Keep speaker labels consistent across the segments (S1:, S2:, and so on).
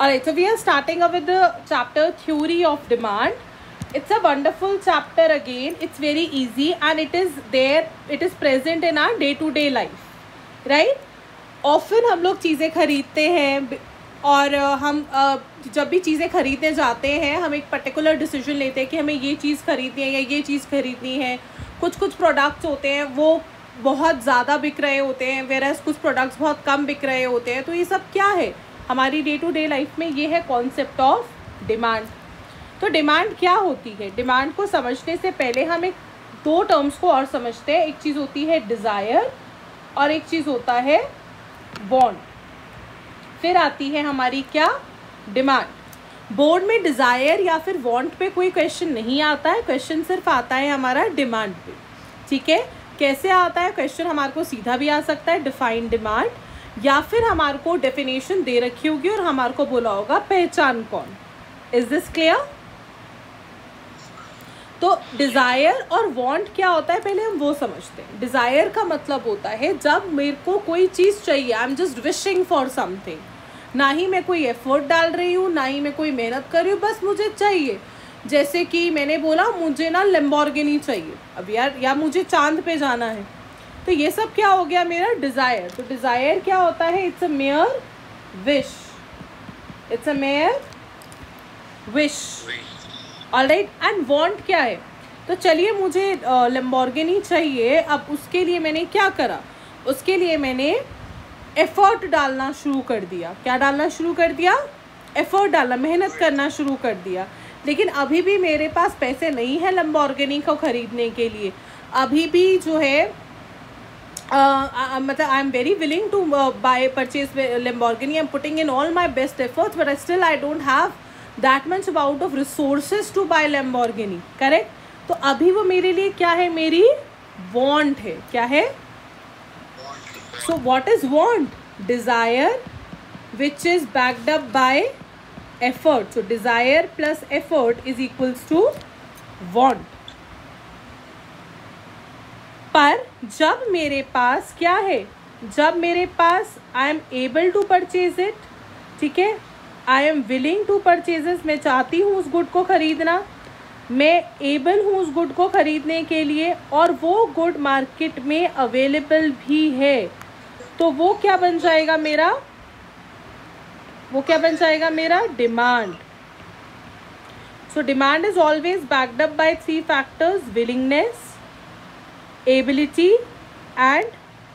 S1: Alright, so we are starting up with the chapter Theory of Demand. It's a wonderful chapter again. It's very easy and it is there. It is present in our day-to-day life, right? Often हम लोग चीज़ें खरीदते हैं और हम जब भी चीज़ें खरीदने जाते हैं हम एक पर्टिकुलर डिसीजन लेते हैं कि हमें ये चीज़ खरीदनी है या ये चीज़ खरीदनी है. कुछ प्रोडक्ट्स होते हैं वो बहुत ज़्यादा बिक रहे होते हैं, वेयर एज कुछ प्रोडक्ट्स बहुत कम बिक रहे होते हैं. तो ये सब क्या है हमारी डे टू डे लाइफ में? ये है कॉन्सेप्ट ऑफ डिमांड. तो डिमांड क्या होती है? डिमांड को समझने से पहले हम एक दो टर्म्स को और समझते हैं. एक चीज़ होती है डिज़ायर और एक चीज़ होता है वांट. फिर आती है हमारी क्या? डिमांड. बोर्ड में डिज़ायर या फिर वांट पे कोई क्वेश्चन नहीं आता है, क्वेश्चन सिर्फ आता है हमारा डिमांड पे. ठीक है, कैसे आता है क्वेश्चन? हमारे को सीधा भी आ सकता है डिफाइन डिमांड, या फिर हमारे को डेफिनेशन दे रखी होगी और हमारे को बोला होगा पहचान कौन. Is this clear? तो डिज़ायर और वांट क्या होता है पहले हम वो समझते हैं. डिज़ायर का मतलब होता है जब मेरे को कोई चीज़ चाहिए, I am just wishing for something. ना ही मैं कोई एफर्ट डाल रही हूँ, ना ही मैं कोई मेहनत कर रही हूँ, बस मुझे चाहिए. जैसे कि मैंने बोला मुझे ना लैम्बोर्गिनी चाहिए अब यार, या मुझे चांद पे जाना है. तो ये सब क्या हो गया मेरा? डिज़ायर. तो डिज़ायर क्या होता है? It's a mayor wish. It's a mayor wish. Alright. And want क्या है? तो चलिए मुझे लैम्बोर्गिनी चाहिए. अब उसके लिए मैंने क्या करा? उसके लिए मैंने एफर्ट डालना शुरू कर दिया. क्या डालना शुरू कर दिया? एफर्ट डालना, मेहनत करना शुरू कर दिया. लेकिन अभी भी मेरे पास पैसे नहीं है लैम्बोर्गिनी को ख़रीदने के लिए. अभी भी जो है मतलब I am very willing to purchase Lamborghini. I am putting in all my best efforts but still I don't have that much amount of resources to buy Lamborghini. Correct. तो अभी वो मेरे लिए क्या है? मेरी वांट है. क्या है? सो what is want? Desire which is backed up by effort. So desire plus effort is equals to want. पर जब मेरे पास क्या है? जब मेरे पास I am able to purchase it, ठीक है, I am willing to purchase it, मैं चाहती हूँ उस गुड को खरीदना, मैं एबल हूँ उस गुड को खरीदने के लिए और वो गुड मार्केट में अवेलेबल भी है, तो वो क्या बन जाएगा मेरा? वो क्या बन जाएगा मेरा? Demand. So demand is always backed up by three factors: willingness, ability and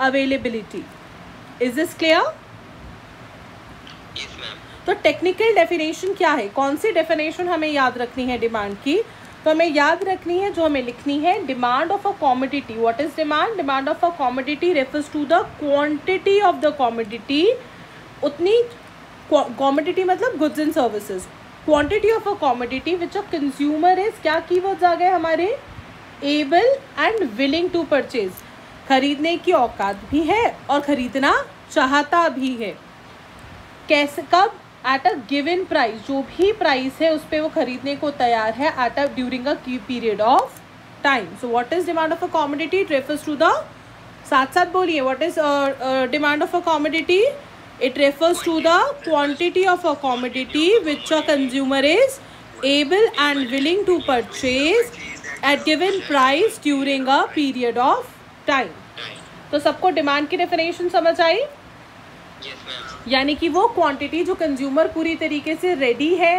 S1: availability. Is this clear?
S2: Yes, ma'am.
S1: तो टेक्निकल डेफिनेशन क्या है? कौन सी डेफिनेशन हमें याद रखनी है डिमांड की? तो हमें याद रखनी है, जो हमें लिखनी है, demand of a commodity. What is demand? Demand of a commodity refers to the quantity of the commodity. उतनी कॉमोडिटी मतलब goods and services. Quantity of a commodity which a consumer is, क्या कीवर्ड्स आ गए हमारे? Able and willing to purchase. खरीदने की औकात भी है और खरीदना चाहता भी है. कैसे? कब? At a given price. जो भी प्राइस है उस पर वो खरीदने को तैयार है at a during a period of time. So what is demand of a commodity? It refers to the, साथ साथ बोलिए, what is demand of a commodity? It refers to the quantity of a commodity which a consumer is able and willing to purchase at given price during a period of time. तो सबको demand की definition समझ आई?
S2: Yes, ma'am.
S1: यानी कि वो quantity जो consumer पूरी तरीके से रेडी है,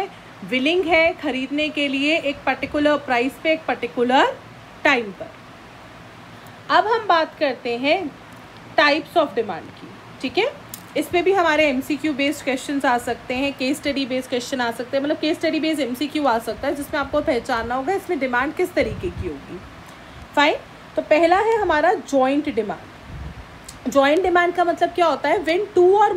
S1: विलिंग है खरीदने के लिए एक पर्टिकुलर प्राइस पे, एक पर्टिकुलर टाइम पर. अब हम बात करते हैं टाइप्स ऑफ डिमांड की. ठीक है, इस पे भी हमारे MCQ बेस्ड क्वेश्चंस आ सकते हैं, केस स्टडी बेस्ड क्वेश्चन आ सकते हैं. मतलब केस स्टडी बेस्ड MCQ आ सकता है जिसमें आपको पहचानना होगा इसमें डिमांड किस तरीके की होगी. फाइन. तो पहला है हमारा जॉइंट डिमांड. जॉइंट डिमांड का मतलब क्या होता है? When two or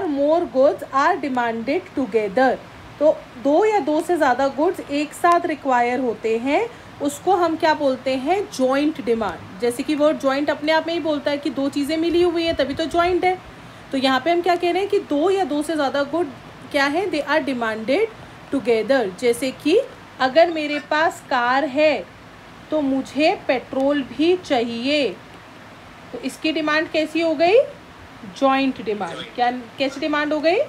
S1: more goods are demanded together. तो दो या दो से ज़्यादा गुड्स एक साथ रिक्वायर होते हैं, उसको हम क्या बोलते हैं? Joint demand. जैसे कि वर्ड जॉइंट अपने आप में ही बोलता है कि दो चीज़ें मिली हुई है तभी तो जॉइंट है. तो यहाँ पे हम क्या कह रहे हैं कि दो या दो से ज़्यादा गुड क्या है? They are demanded together. जैसे कि अगर मेरे पास कार है तो मुझे पेट्रोल भी चाहिए, तो इसकी डिमांड कैसी हो गई? Joint demand. क्या कैसी डिमांड हो गई?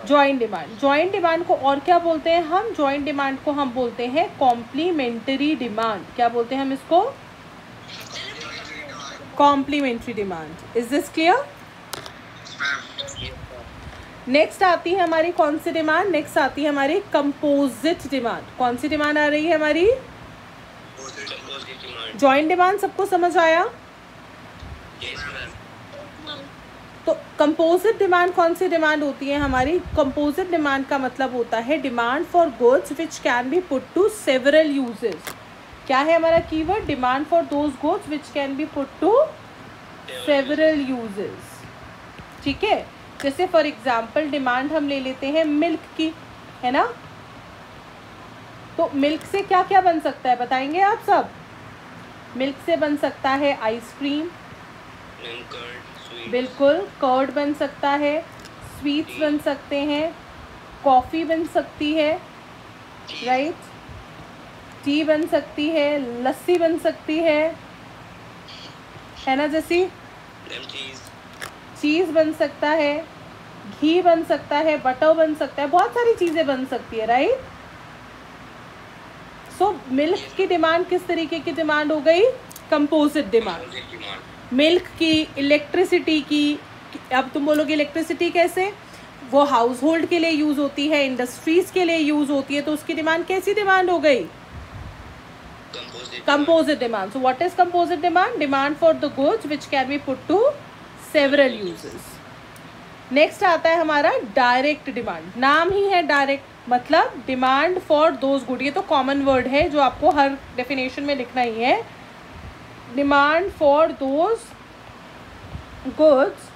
S1: Joint demand. जॉइंट डिमांड को और क्या बोलते हैं हम? जॉइंट डिमांड को हम बोलते हैं कॉम्प्लीमेंट्री डिमांड। क्या बोलते हैं हम इसको? Complementary demand. Is this clear? Next आती है हमारी कौन सी डिमांड? नेक्स्ट आती है हमारी कंपोजिट डिमांड। कौन सी डिमांड आ रही है हमारी? Joint demand. सबको समझ आया? तो कंपोजिट डिमांड कौन सी डिमांड होती है हमारी? कंपोजिट डिमांड का मतलब होता है demand for goods which can be put to several uses. क्या है हमारा keyword? Demand for those goods which can be put to several uses. ठीक है, जैसे फॉर एग्जाम्पल डिमांड हम ले लेते हैं मिल्क की, है ना? तो मिल्क से क्या क्या बन सकता है बताएंगे आप सब? मिल्क से बन सकता है आइसक्रीम, बिल्कुल, कर्ड बन सकता है, स्वीट्स बन सकते हैं, कॉफ़ी बन सकती है, राइट, टी बन सकती है, लस्सी बन सकती है ना? जैसी चीज़ बन सकता है, घी बन सकता है, बटर बन सकता है, बहुत सारी चीज़ें बन सकती है, राइट? सो मिल्क की डिमांड किस तरीके की डिमांड हो गई? Composite demand. मिल्क की, इलेक्ट्रिसिटी की, अब तुम बोलोगे इलेक्ट्रिसिटी कैसे? वो हाउस होल्ड के लिए यूज़ होती है, इंडस्ट्रीज़ के लिए यूज़ होती है, तो उसकी डिमांड कैसी डिमांड हो गई? Composite demand. So what is composite demand? Demand for the goods which can be put to several uses. Next आता है हमारा डायरेक्ट डिमांड। नाम ही है डायरेक्ट, मतलब डिमांड फॉर दोज गुड। ये तो कॉमन वर्ड है जो आपको हर डेफिनेशन में लिखना ही है। Demand for those goods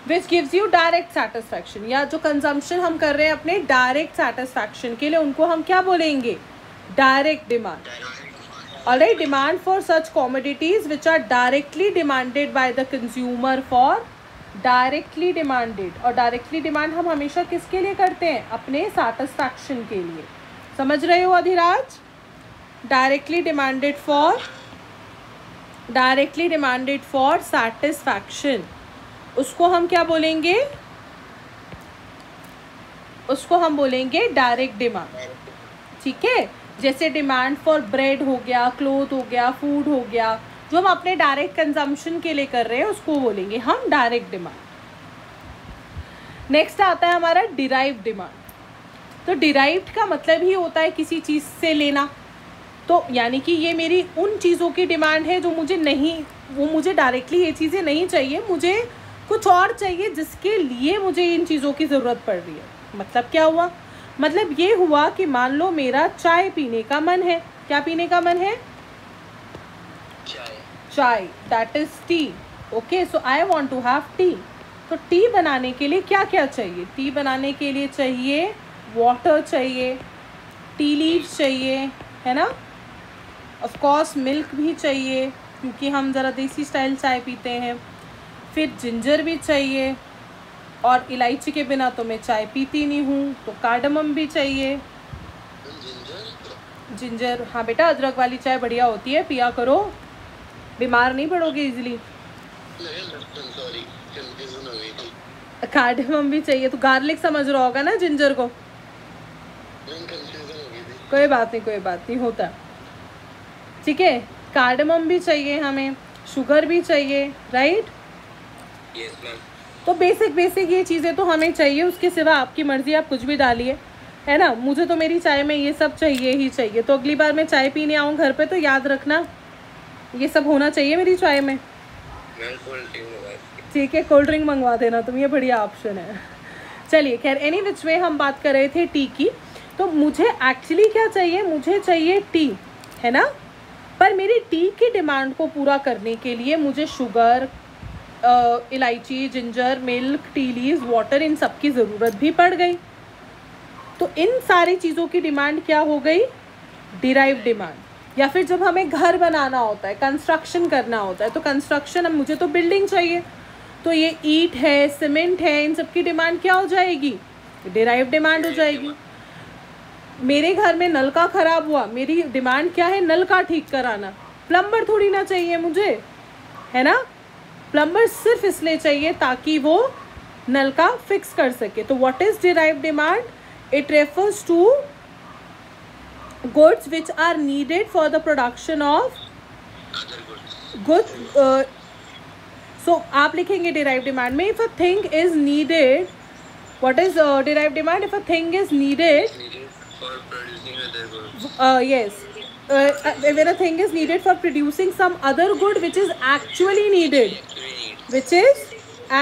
S1: which gives you direct satisfaction, या जो कंजम्पशन हम कर रहे हैं अपने डायरेक्ट सेटिस्फैक्शन के लिए, उनको हम क्या बोलेंगे? Direct demand. Alright, demand for such commodities which are directly demanded by the consumer for directly demanded. और डायरेक्टली डिमांड हम हमेशा किसके लिए करते हैं? अपने सेटिस्फैक्शन के लिए। समझ रहे हो Adhiraj? Directly demanded for satisfaction, उसको हम क्या बोलेंगे? उसको हम बोलेंगे डायरेक्ट डिमांड। ठीक है, जैसे डिमांड फॉर ब्रेड हो गया, क्लोथ हो गया, फूड हो गया, जो हम अपने डायरेक्ट कंजम्पशन के लिए कर रहे हैं उसको बोलेंगे हम डायरेक्ट डिमांड। नेक्स्ट आता है हमारा डिराइव्ड डिमांड। तो डिराइव्ड का मतलब ही होता है किसी चीज़ से लेना। तो यानी कि ये मेरी उन चीज़ों की डिमांड है जो मुझे नहीं, वो मुझे डायरेक्टली ये चीज़ें नहीं चाहिए, मुझे कुछ और चाहिए जिसके लिए मुझे इन चीज़ों की ज़रूरत पड़ रही है। मतलब क्या हुआ? मतलब ये हुआ कि मान लो मेरा चाय पीने का मन है। क्या पीने का मन है? चाय, that is tea. Okay, so I want to have tea. तो टी बनाने के लिए क्या क्या चाहिए? टी बनाने के लिए चाहिए वाटर, चाहिए टी लीव्स चाहिए, है ना? ऑफ कोर्स मिल्क भी चाहिए क्योंकि हम ज़रा देसी स्टाइल चाय पीते हैं। फिर जिंजर भी चाहिए, और इलायची के बिना तो मैं चाय पीती नहीं हूँ, तो कार्डमम भी चाहिए। जिंजर, हाँ बेटा, अदरक वाली चाय बढ़िया होती है, पिया करो, बीमार नहीं पड़ोगे इजीली। कार्डमम भी चाहिए, तो गार्लिक समझ रहा होगा ना जिंजर को? कोई बात नहीं, होता। ठीक है, कार्डमम भी चाहिए हमें, शुगर भी चाहिए, राइट?
S2: Yes ma'am.
S1: तो बेसिक ये चीज़ें तो हमें चाहिए, उसके सिवा आपकी मर्ज़ी, आप कुछ भी डालिए, है ना? मुझे तो मेरी चाय में ये सब चाहिए ही चाहिए। तो अगली बार मैं चाय पीने आऊँ घर पे तो याद रखना ये सब होना चाहिए मेरी चाय में। ठीक है, कोल्ड ड्रिंक मंगवा देना तुम, ये बढ़िया ऑप्शन है। चलिए, खैर एनी विच वे हम बात कर रहे थे टी की। तो मुझे एक्चुअली क्या चाहिए? मुझे चाहिए टी, है ना? पर मेरी टी की डिमांड को पूरा करने के लिए मुझे शुगर, इलायची, ginger, milk, tea leaves, water, इन सब की ज़रूरत भी पड़ गई। तो इन सारी चीज़ों की डिमांड क्या हो गई? Derived demand. या फिर जब हमें घर बनाना होता है, कंस्ट्रक्शन करना होता है, तो कंस्ट्रक्शन, अब मुझे तो बिल्डिंग चाहिए, तो ये ईंट है, सीमेंट है, इन सब की डिमांड क्या हो जाएगी? डिराइव्ड डिमांड हो जाएगी। मेरे घर में नल का ख़राब हुआ, मेरी डिमांड क्या है? नल का ठीक कराना। प्लम्बर थोड़ी ना चाहिए मुझे, है ना? प्लम्बर सिर्फ इसलिए चाहिए ताकि वो नल का फिक्स कर सके। तो what is derived demand? It refers to goods which are needed for the production of goods. So आप लिखेंगे डिराइव्ड डिमांड में, if a thing is needed, what is derived demand? If a thing is needed
S2: for producing other goods.
S1: Yes, when a thing is needed for producing some other good which is actually needed,
S2: Actually needs
S1: which is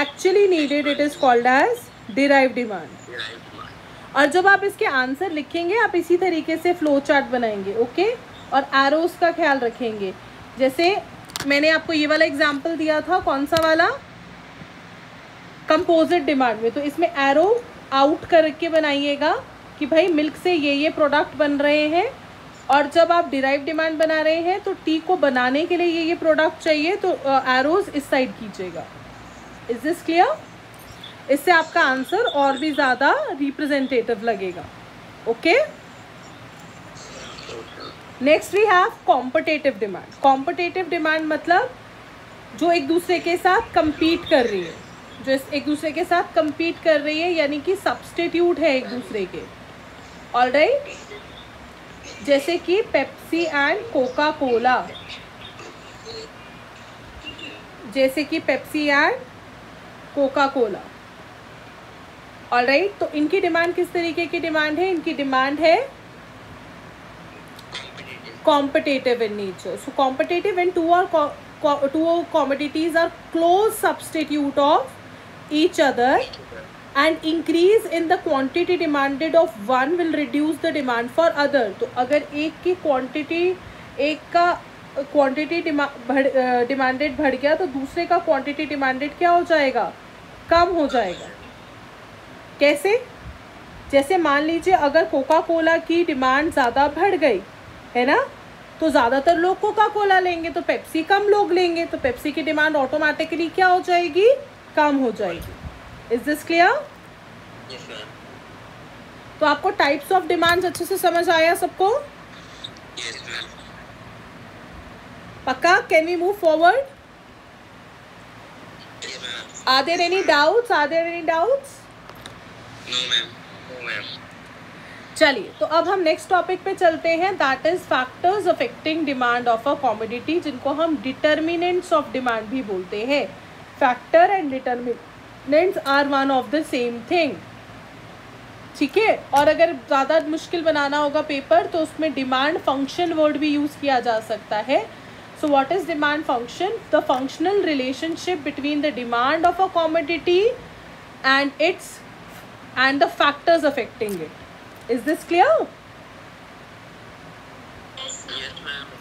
S1: actually needed, it is called as derived demand.
S2: derived demand.
S1: और जब आप इसके answer लिखेंगे आप इसी तरीके से flow chart बनाएंगे, ओके? और एरोस का ख्याल रखेंगे। जैसे मैंने आपको ये वाला एग्जांपल दिया था, कौन सा वाला? कंपोजिट डिमांड में। तो इसमें एरो आउट करके बनाइएगा कि भाई मिल्क से ये प्रोडक्ट बन रहे हैं, और जब आप डिराइव डिमांड बना रहे हैं तो टी को बनाने के लिए ये प्रोडक्ट चाहिए, तो एरोज इस साइड कीजिएगा। Is this clear? इससे आपका आंसर और भी ज़्यादा रिप्रेजेंटेटिव लगेगा, okay? Next we have competitive demand. Competitive demand मतलब जो एक दूसरे के साथ compete कर रही है, जो एक दूसरे के साथ compete कर रही है, यानी कि सब्सटीट्यूट है एक दूसरे के। ऑलराइट, जैसे कि पेप्सी एंड कोका कोला, जैसे कि Pepsi and Coca Cola. Alright, तो इनकी डिमांड किस तरीके की डिमांड है? इनकी डिमांड है competitive in nature. So competitive when two commodities are close substitute of each other, and increase in the quantity demanded of one will reduce the demand for other. तो अगर एक की क्वांटिटी, एक का quantity demanded बढ़ गया तो दूसरे का क्वांटिटी डिमांडेड क्या हो जाएगा? कम हो जाएगा। कैसे? जैसे मान लीजिए अगर कोका कोला की डिमांड ज़्यादा बढ़ गई है ना, तो ज़्यादातर लोग कोका कोला लेंगे, तो पेप्सी कम लोग लेंगे, तो पेप्सी की डिमांड ऑटोमेटिकली क्या हो जाएगी? कम हो जाएगी। Is this clear?
S2: Yes, ma'am.
S1: तो आपको टाइप्स ऑफ डिमांड्स अच्छे से समझ आया सबको?
S2: Yes, ma'am.
S1: पक्का? Can we move forward?
S2: Yes, ma'am.
S1: Are there any doubts? Are there any doubts?
S2: No, ma'am. No, ma'am.
S1: चलिए, तो अब हम नेक्स्ट टॉपिक पे चलते हैं, that is factors affecting demand of a commodity, जिनको हम डिटर्मिनेंट्स ऑफ डिमांड भी बोलते हैं। Factor and determinants are one of the same thing, ठीक है? और अगर ज़्यादा मुश्किल बनाना होगा पेपर तो उसमें डिमांड फंक्शन वर्ड भी यूज़ किया जा सकता है। सो what is demand function? The functional relationship between the demand of a commodity and the factors affecting it. Is this clear?
S2: Yes, ma'am.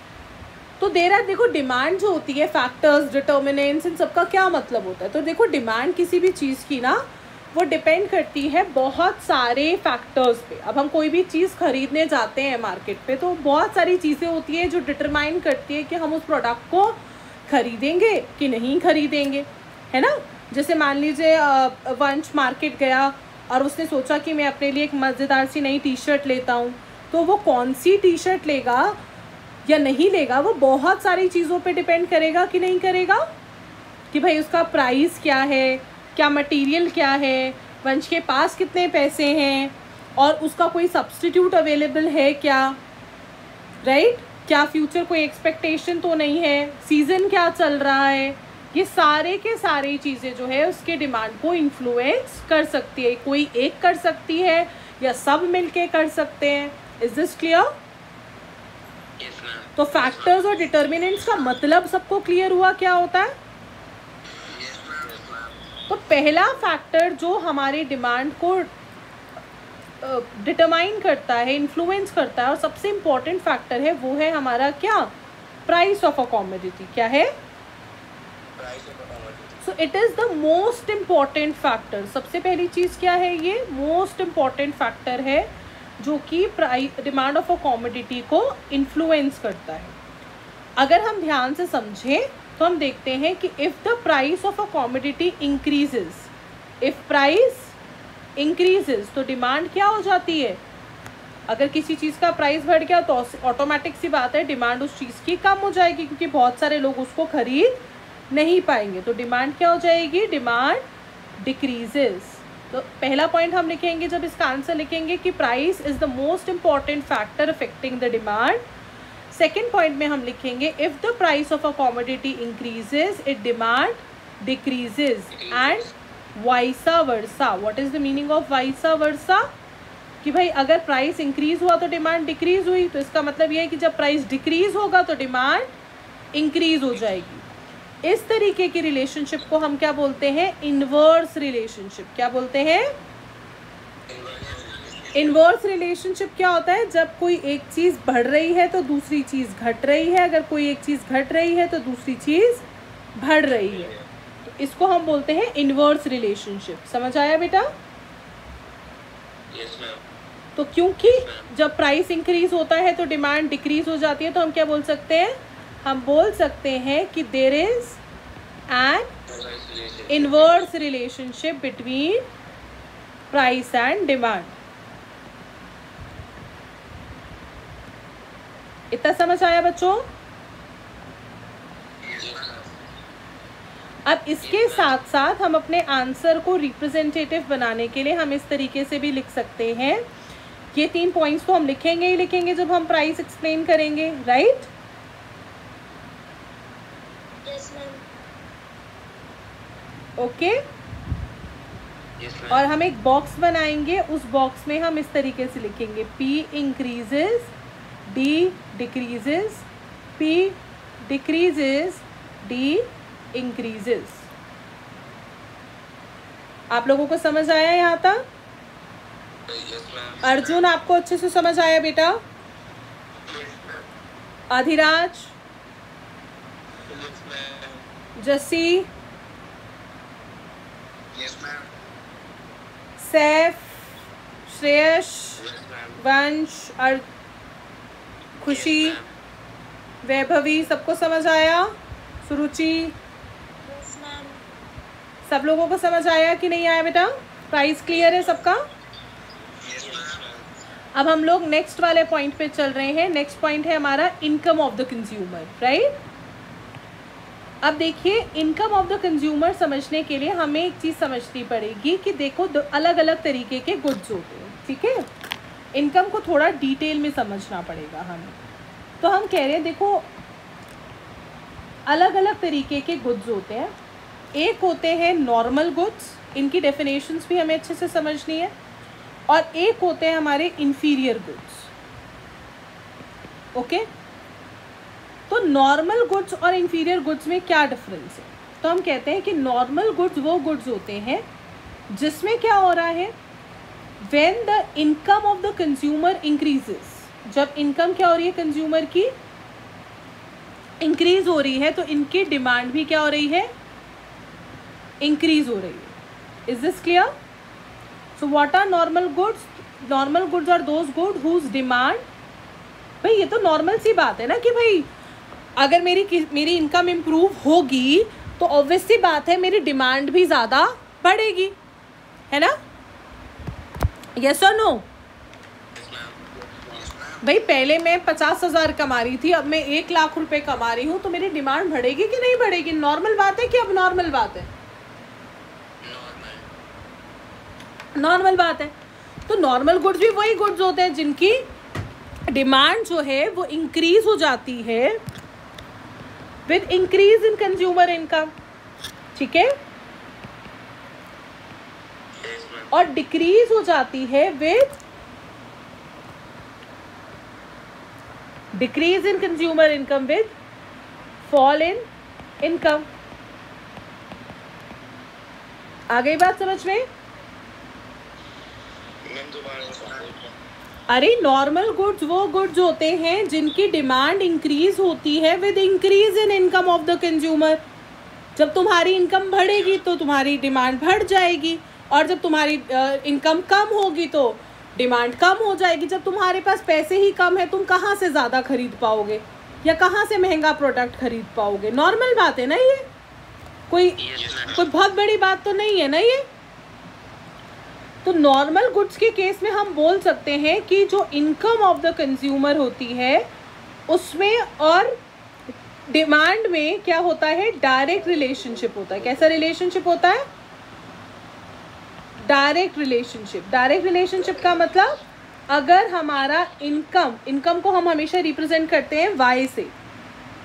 S1: तो देखो डिमांड जो होती है, फैक्टर्स, डिटर्मिनेंट्स, इन सबका क्या मतलब होता है? तो देखो डिमांड किसी भी चीज़ की ना, वो डिपेंड करती है बहुत सारे फैक्टर्स पे। अब हम कोई भी चीज़ खरीदने जाते हैं मार्केट पे, तो बहुत सारी चीज़ें होती है जो डिटरमाइन करती है कि हम उस प्रोडक्ट को खरीदेंगे कि नहीं खरीदेंगे, है ना? जैसे मान लीजिए वंश मार्केट गया और उसने सोचा कि मैं अपने लिए एक मज़ेदार सी नई टी शर्ट लेता हूँ, तो वो कौन सी टी शर्ट लेगा या नहीं लेगा वो बहुत सारी चीज़ों पे डिपेंड करेगा कि नहीं करेगा? कि भाई उसका प्राइस क्या है, क्या मटेरियल क्या है, वंश के पास कितने पैसे हैं, और उसका कोई सब्स्टिट्यूट अवेलेबल है क्या, राइट? क्या फ्यूचर कोई एक्सपेक्टेशन तो नहीं है, सीज़न क्या चल रहा है, ये सारे के सारी चीज़ें जो है उसके डिमांड को इन्फ्लुएंस कर सकती है। कोई एक कर सकती है या सब मिलके कर सकते हैं। Is this clear?
S2: Yes, ma'am.
S1: तो फैक्टर्स और डिटर्मिनेंट्स का मतलब सबको क्लियर हुआ क्या होता है?
S2: Yes, ma'am. Yes, ma'am.
S1: तो पहला फैक्टर जो हमारी डिमांड को डिटरमाइन करता है, इन्फ्लुएंस करता है, और सबसे इम्पॉर्टेंट फैक्टर है, वो है हमारा क्या? Price of a commodity. क्या है?
S2: Price of a commodity.
S1: So it is the most important factor. सबसे पहली चीज़ क्या है? ये मोस्ट इम्पॉर्टेंट फैक्टर है जो कि price, demand of a commodity को इन्फ्लुएंस करता है। अगर हम ध्यान से समझें तो हम देखते हैं कि if the price of a commodity increases, if price increases तो डिमांड क्या हो जाती है? अगर किसी चीज़ का प्राइस बढ़ गया तो ऑटोमेटिक सी बात है डिमांड उस चीज़ की कम हो जाएगी, क्योंकि बहुत सारे लोग उसको खरीद नहीं पाएंगे। तो डिमांड क्या हो जाएगी? Demand decreases. तो पहला पॉइंट हम लिखेंगे जब इसका आंसर लिखेंगे कि price is the most important factor affecting the demand. Second point में हम लिखेंगे if the price of a commodity increases it demand decreases and vice versa. What is the meaning of vice versa? कि भाई अगर price increase हुआ तो demand decrease हुई, तो इसका मतलब ये है कि जब प्राइस डिक्रीज होगा तो डिमांड इंक्रीज हो जाएगी। इस तरीके की रिलेशनशिप को हम क्या बोलते हैं? Inverse relationship. क्या बोलते हैं? इनवर्स रिलेशनशिप क्या होता है? जब कोई एक चीज़ बढ़ रही है तो दूसरी चीज़ घट रही है, अगर कोई एक चीज़ घट रही है तो दूसरी चीज़ बढ़ रही है। तो इसको हम बोलते हैं इनवर्स रिलेशनशिप। समझ आया बेटा?
S2: Yes ma'am.
S1: तो क्योंकि जब प्राइस इंक्रीज होता है तो डिमांड डिक्रीज हो जाती है, तो हम क्या बोल सकते हैं? हम बोल सकते हैं कि there is an inverse relationship between price and demand. इतना समझ आया बच्चों? अब इसके साथ साथ हम अपने आंसर को रिप्रेजेंटेटिव बनाने के लिए हम इस तरीके से भी लिख सकते हैं। ये 3 पॉइंट्स तो हम लिखेंगे ही लिखेंगे जब हम प्राइस एक्सप्लेन करेंगे, right?
S2: Yes ma'am.
S1: Okay.
S2: Yes ma'am.
S1: और हम एक बॉक्स बनाएंगे, उस बॉक्स में हम इस तरीके से लिखेंगे P increases, D decreases, P decreases, D increases. आप लोगों को समझ आया यहाँ तक?
S2: Yes ma'am.
S1: अर्जुन आपको अच्छे से समझ आया बेटा? Adhiraj,
S2: yes ma'am.
S1: Jassi,
S2: yes ma'am.
S1: Saif, Shreyas,
S2: yes ma'am.
S1: Vansh और खुशी, वैभवी, सबको समझ आया? Suruchi,
S3: yes ma'am.
S1: सब लोगों को समझ आया कि नहीं आया बेटा? प्राइस क्लियर है सबका?
S2: Yes ma'am.
S1: अब हम लोग नेक्स्ट वाले पॉइंट पे चल रहे हैं। नेक्स्ट पॉइंट है हमारा income of the consumer, right? अब देखिए, इनकम ऑफ द कंज्यूमर समझने के लिए हमें एक चीज़ समझनी पड़ेगी कि देखो अलग अलग तरीके के गुड्स होते हैं, ठीक है? इनकम को थोड़ा डिटेल में समझना पड़ेगा हमें। तो हम कह रहे हैं देखो अलग अलग तरीके के गुड्स होते हैं। एक होते हैं नॉर्मल गुड्स, इनकी डेफिनेशंस भी हमें अच्छे से समझनी है। और एक होते हैं हमारे इंफीरियर गुड्स। ओके? तो नॉर्मल गुड्स और इंफीरियर गुड्स में क्या डिफरेंस है? तो हम कहते हैं कि नॉर्मल गुड्स वो गुड्स होते हैं जिसमें क्या हो रहा है, when the income of the consumer increases. जब इनकम क्या हो रही है कंज्यूमर की, इंक्रीज हो रही है, तो इनकी डिमांड भी क्या हो रही है, इंक्रीज हो रही है। Is this clear? So what are normal goods? Normal goods are those good whose demand, भाई ये तो नॉर्मल सी बात है ना कि भाई अगर मेरी इनकम इम्प्रूव होगी तो ऑब्वियस सी बात है मेरी डिमांड भी ज़्यादा बढ़ेगी, है ना? यस और नो? भाई पहले मैं 50,000 कमा रही थी, अब मैं 1 लाख रुपए कमा रही हूँ, तो मेरी डिमांड बढ़ेगी कि नहीं बढ़ेगी? नॉर्मल बात है कि अब नॉर्मल बात है? नॉर्मल बात है। तो नॉर्मल गुड्स भी वही गुड्स होते हैं जिनकी डिमांड जो है वो इंक्रीज हो जाती है with increase in consumer income, ठीक है? और डिक्रीज हो जाती है with decrease in consumer income with fall in income. आ गई बात समझ में? अरे नॉर्मल गुड्स वो गुड्स होते हैं जिनकी डिमांड इंक्रीज होती है with increase in income of the consumer. जब तुम्हारी इनकम बढ़ेगी तो तुम्हारी डिमांड बढ़ जाएगी, और जब तुम्हारी इनकम कम होगी तो डिमांड कम हो जाएगी। जब तुम्हारे पास पैसे ही कम है, तुम कहाँ से ज़्यादा खरीद पाओगे या कहाँ से महंगा प्रोडक्ट खरीद पाओगे? नॉर्मल बात है ना ये? कोई बहुत बड़ी बात तो नहीं है ना ये? तो नॉर्मल गुड्स के केस में हम बोल सकते हैं कि जो इनकम ऑफ द कंज्यूमर होती है उसमें और डिमांड में क्या होता है, डायरेक्ट रिलेशनशिप होता है। कैसा रिलेशनशिप होता है? डायरेक्ट रिलेशनशिप का मतलब अगर हमारा इनकम को हम हमेशा रिप्रेजेंट करते हैं वाई से,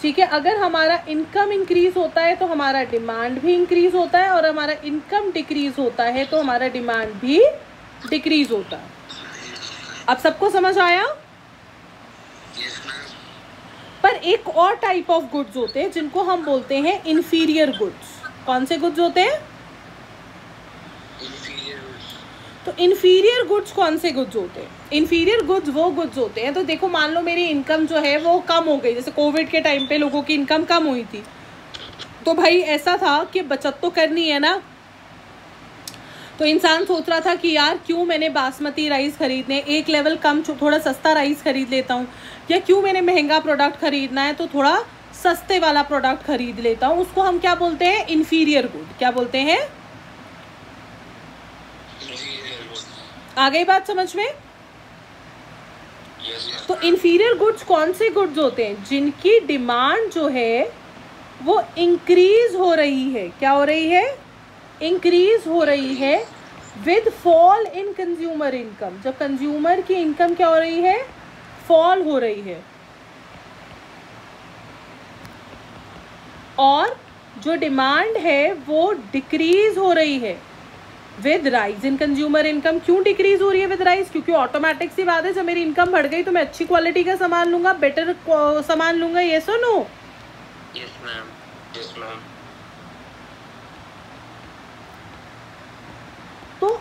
S1: ठीक है। अगर हमारा इनकम इंक्रीज होता है तो हमारा डिमांड भी इंक्रीज होता है, और हमारा इनकम डिक्रीज होता है तो हमारा डिमांड भी डिक्रीज होता है। अब सबको समझ आया?
S2: Yes ma'am.
S1: पर एक और टाइप ऑफ गुड्स होते हैं जिनको हम बोलते हैं इंफीरियर गुड्स। कौन से गुड्स होते हैं?
S2: Inferior goods.
S1: तो इंफीरियर गुड्स कौन से गुड्स होते हैं? इंफीरियर गुड्स वो गुड्स होते हैं, तो देखो मान लो मेरी इनकम जो है वो कम हो गई, जैसे कोविड के टाइम पे लोगों की इनकम कम हुई थी, तो भाई ऐसा था कि बचत तो करनी है ना, तो इंसान सोच रहा था कि यार क्यों मैंने बासमती राइस खरीदने, एक लेवल कम थोड़ा सस्ता राइस खरीद लेता हूँ, या क्यों मैंने महंगा प्रोडक्ट खरीदना है तो थोड़ा सस्ते वाला प्रोडक्ट खरीद लेता हूँ। उसको हम क्या बोलते हैं? Inferior good. क्या बोलते हैं?
S2: Inferior goods.
S1: आ गई बात समझ में?
S2: Yes ma'am.
S1: तो इंफीरियर गुड्स कौन से गुड्स होते हैं? जिनकी डिमांड जो है वो इंक्रीज हो रही है। क्या हो रही है? इंक्रीज हो रही है with fall in consumer income. जब कंज्यूमर की इनकम क्या हो रही है? फॉल हो रही है। और जो डिमांड है वो डिक्रीज हो रही है with rise in consumer income. क्यों डिक्रीज हो रही है विद राइज? क्योंकि ऑटोमेटिक सी बात है, जब मेरी इनकम बढ़ गई तो मैं अच्छी क्वालिटी का सामान लूंगा, बेटर सामान लूंगा। यस और no?
S2: Yes ma'am. Yes ma'am.
S1: तो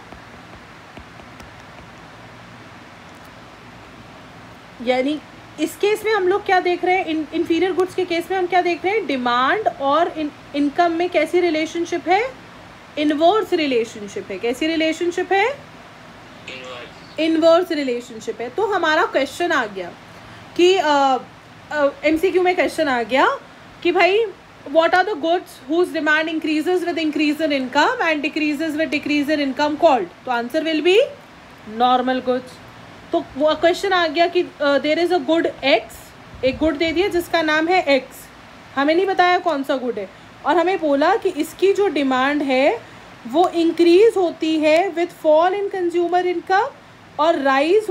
S1: यानी इस केस में हम लोग क्या देख रहे हैं? इंफीरियर गुड्स के केस में हम क्या देख रहे हैं? डिमांड और इनकम में कैसी रिलेशनशिप है? इनवर्स रिलेशनशिप है। कैसी रिलेशनशिप है? इनवर्स रिलेशनशिप है। तो हमारा क्वेश्चन आ गया कि एमसीक्यू में क्वेश्चन आ गया कि भाई what are the goods whose demand increases with increase in income and decreases with decrease in income called? तो answer will be normal goods। तो वो क्वेश्चन आ गया कि there is a good X, एक गुड दे दिया जिसका नाम है एक्स, हमें नहीं बताया कौन सा गुड है, और हमें बोला कि इसकी जो डिमांड है वो इंक्रीज होती है with fall in consumer income, और राइज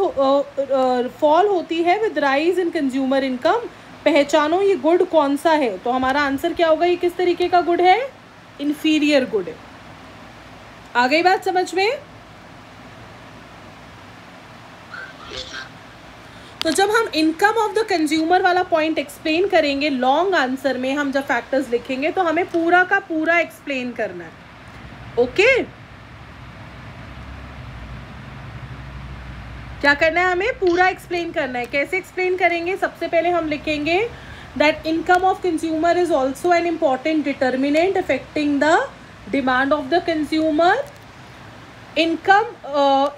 S1: फॉल होती है with rise in consumer income. पहचानो ये गुड कौन सा है। तो हमारा आंसर क्या होगा? ये किस तरीके का गुड है? इंफीरियर गुड है। आ गई बात समझ में? तो जब हम इनकम ऑफ द कंज्यूमर वाला पॉइंट एक्सप्लेन करेंगे लॉन्ग आंसर में, हम जब फैक्टर्स लिखेंगे तो हमें पूरा का पूरा एक्सप्लेन करना है। ओके, क्या करना है? हमें पूरा एक्सप्लेन करना है। कैसे एक्सप्लेन करेंगे? सबसे पहले हम लिखेंगे that income of consumer is also an important determinant affecting the demand of the consumer. Income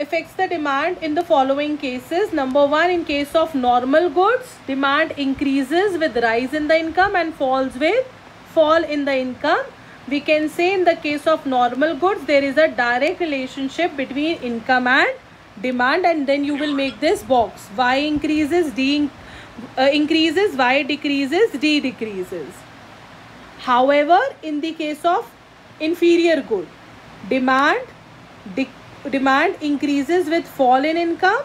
S1: affects the demand in the following cases. Number one, in case of normal goods, demand increases with rise in the income and falls with fall in the income. We can say in the case of normal goods, there is a direct relationship between income and demand, and then you will make this box. Y increases, D increases, Y decreases, D decreases. However, in the case of inferior good, demand increases with fall in income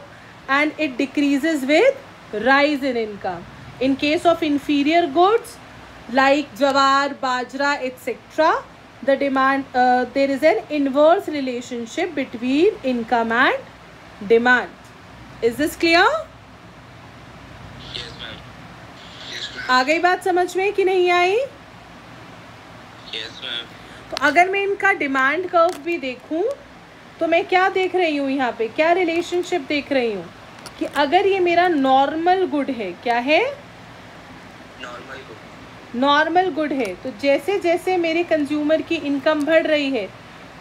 S1: and it decreases with rise in income. In case of inferior goods like jawar, bajra, etc., the demand there is an inverse relationship between income and demand. Is this clear?
S2: Yes ma'am. Yes ma'am.
S1: आ गई बात समझ में कि नहीं आई?
S2: Yes ma'am.
S1: तो अगर मैं इनका डिमांड कर्व भी देखूं तो मैं क्या देख रही हूँ यहाँ पे? क्या रिलेशनशिप देख रही हूँ कि अगर ये मेरा नॉर्मल गुड है, क्या है?
S2: Normal good.
S1: नॉर्मल गुड है, तो जैसे जैसे मेरे कंज्यूमर की इनकम बढ़ रही है,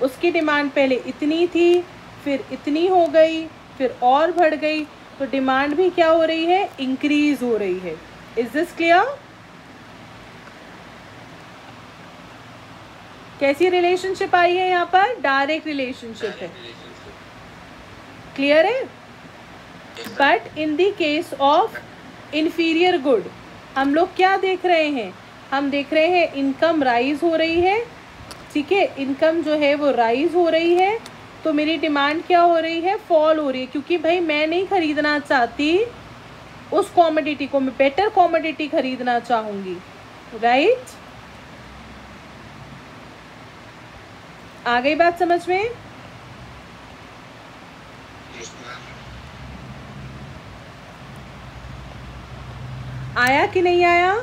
S1: उसकी डिमांड पहले इतनी थी, फिर इतनी हो गई, फिर और बढ़ गई, तो डिमांड भी क्या हो रही है? इंक्रीज हो रही है। Is this clear? कैसी रिलेशनशिप आई है यहाँ पर? डायरेक्ट रिलेशनशिप है। क्लियर है? But in the case of inferior good हम लोग क्या देख रहे हैं? हम देख रहे हैं इनकम राइज हो रही है, ठीक है, इनकम जो है वो राइज हो रही है, तो मेरी डिमांड क्या हो रही है, फॉल हो रही है, क्योंकि भाई मैं नहीं खरीदना चाहती उस कॉमोडिटी को, मैं बेटर कॉमोडिटी खरीदना चाहूंगी, राइट? आ गई बात समझ में?
S2: Yes, ma'am.
S1: आया कि नहीं आया?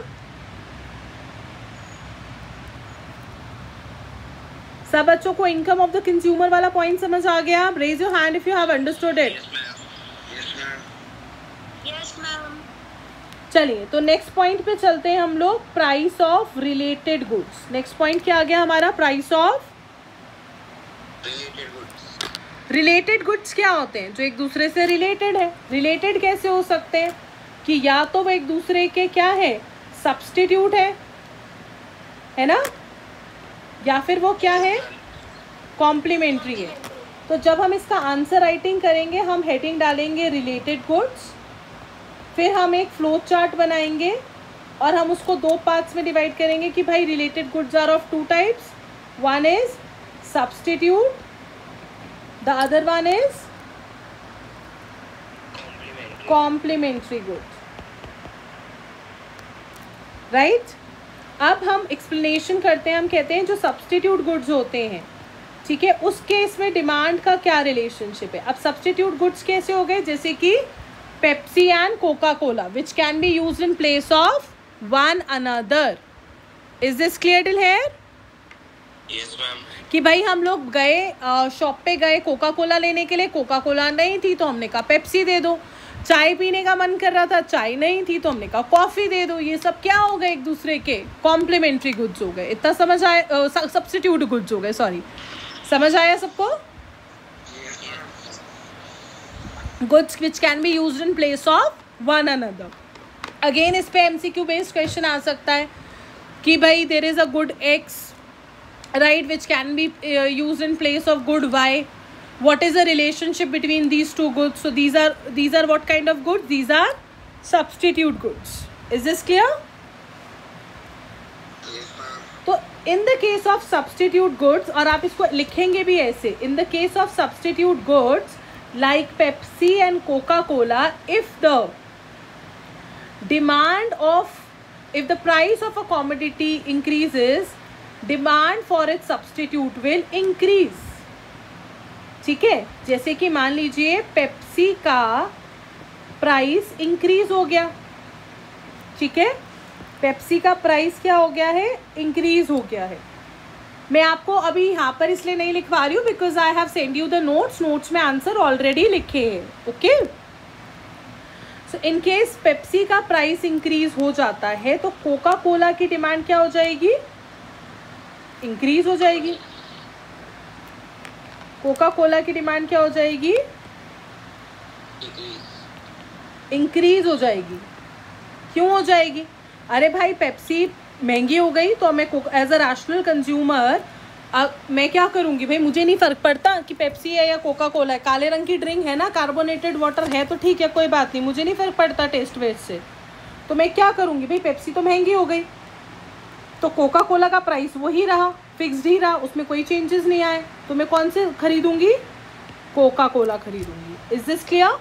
S1: सब बच्चों को इनकम ऑफ द कंज्यूमर वाला पॉइंट समझ आ गया? Raise your hand if you have understood it.
S2: Yes, ma'am. Yes, ma'am.
S3: Yes, ma'am.
S1: चलिए, तो नेक्स्ट पॉइंट पे चलते हैं हम लोग, price of related goods. Next point क्या आ गया हमारा, price of
S2: Related goods.
S1: Related goods. क्या होते हैं? जो एक दूसरे से रिलेटेड है. रिलेटेड कैसे हो सकते हैं कि या तो वो एक दूसरे के क्या है, सब्स्टिट्यूट है ना, या फिर वो क्या है, कॉम्प्लीमेंट्री है. तो जब हम इसका आंसर राइटिंग करेंगे, हम हेडिंग डालेंगे रिलेटेड गुड्स, फिर हम एक फ्लो चार्ट बनाएंगे और हम उसको दो पार्ट्स में डिवाइड करेंगे कि भाई related goods are of two types. One is substitute, the other one is complementary good, right? अब हम एक्सप्लेनेशन करते हैं. हम कहते हैं जो सब्स्टिट्यूट गुड्स होते हैं, ठीक है, उस केस में डिमांड का क्या रिलेशनशिप है. अब सब्स्टिट्यूट गुड्स कैसे हो गए, जैसे कि Pepsi and Coca Cola which can be used in place of one another. Is this clear till here?
S2: Yes, ma'am.
S1: कि भाई हम लोग गए शॉप पे गए कोका कोला लेने के लिए, कोका कोला नहीं थी तो हमने कहा पेप्सी दे दो. चाय पीने का मन कर रहा था, चाय नहीं थी तो हमने कहा कॉफ़ी दे दो. ये सब क्या हो गए, एक दूसरे के कॉम्प्लीमेंट्री गुड्स हो गए. इतना समझ आया? सब्स्टिट्यूट गुड्स हो गए, सॉरी. समझ आया सबको?
S2: Yes, ma'am.
S1: Goods which can be used in place of one another. Again इस पे MCQ बेस्ड क्वेश्चन आ सकता है कि भाई there is a good X, right, which can be used in place of good Y. What is the relationship between these two goods? So these are what kind of goods? These are substitute goods. Is this clear?
S2: Yes, ma'am.
S1: तो in the case of substitute goods, और आप इसको लिखेंगे भी ऐसे, in the case of substitute goods like Pepsi and Coca-Cola, if the price of a commodity increases, demand for it substitute will increase. ठीक है, जैसे कि मान लीजिए पेप्सी का प्राइस इंक्रीज हो गया, ठीक है, पेप्सी का प्राइस क्या हो गया है, इंक्रीज हो गया है. मैं आपको अभी यहाँ पर इसलिए नहीं लिखवा रही हूँ because I have send you the notes में आंसर ऑलरेडी लिखे हैं. Okay, so in case Pepsi का प्राइस इंक्रीज हो जाता है तो कोका कोला की डिमांड क्या हो जाएगी, इंक्रीज हो जाएगी. कोका कोला की डिमांड क्या हो जाएगी, इंक्रीज हो जाएगी. क्यों हो जाएगी? अरे भाई पेप्सी महंगी हो गई तो मैं एज अ रैशनल कंज्यूमर मैं क्या करूँगी, भाई मुझे नहीं फ़र्क पड़ता कि पेप्सी है या कोका कोला है, काले रंग की ड्रिंक है ना, कार्बोनेटेड वाटर है तो ठीक है, कोई बात नहीं, मुझे नहीं फ़र्क पड़ता टेस्ट वेस्ट से. तो मैं क्या करूँगी, भाई पेप्सी तो महंगी हो गई तो कोका कोला का प्राइस वही रहा, फिक्स्ड ही रहा, उसमें कोई चेंजेस नहीं आए, तो मैं कौन से खरीदूंगी, कोका कोला खरीदूंगी. Is this clear?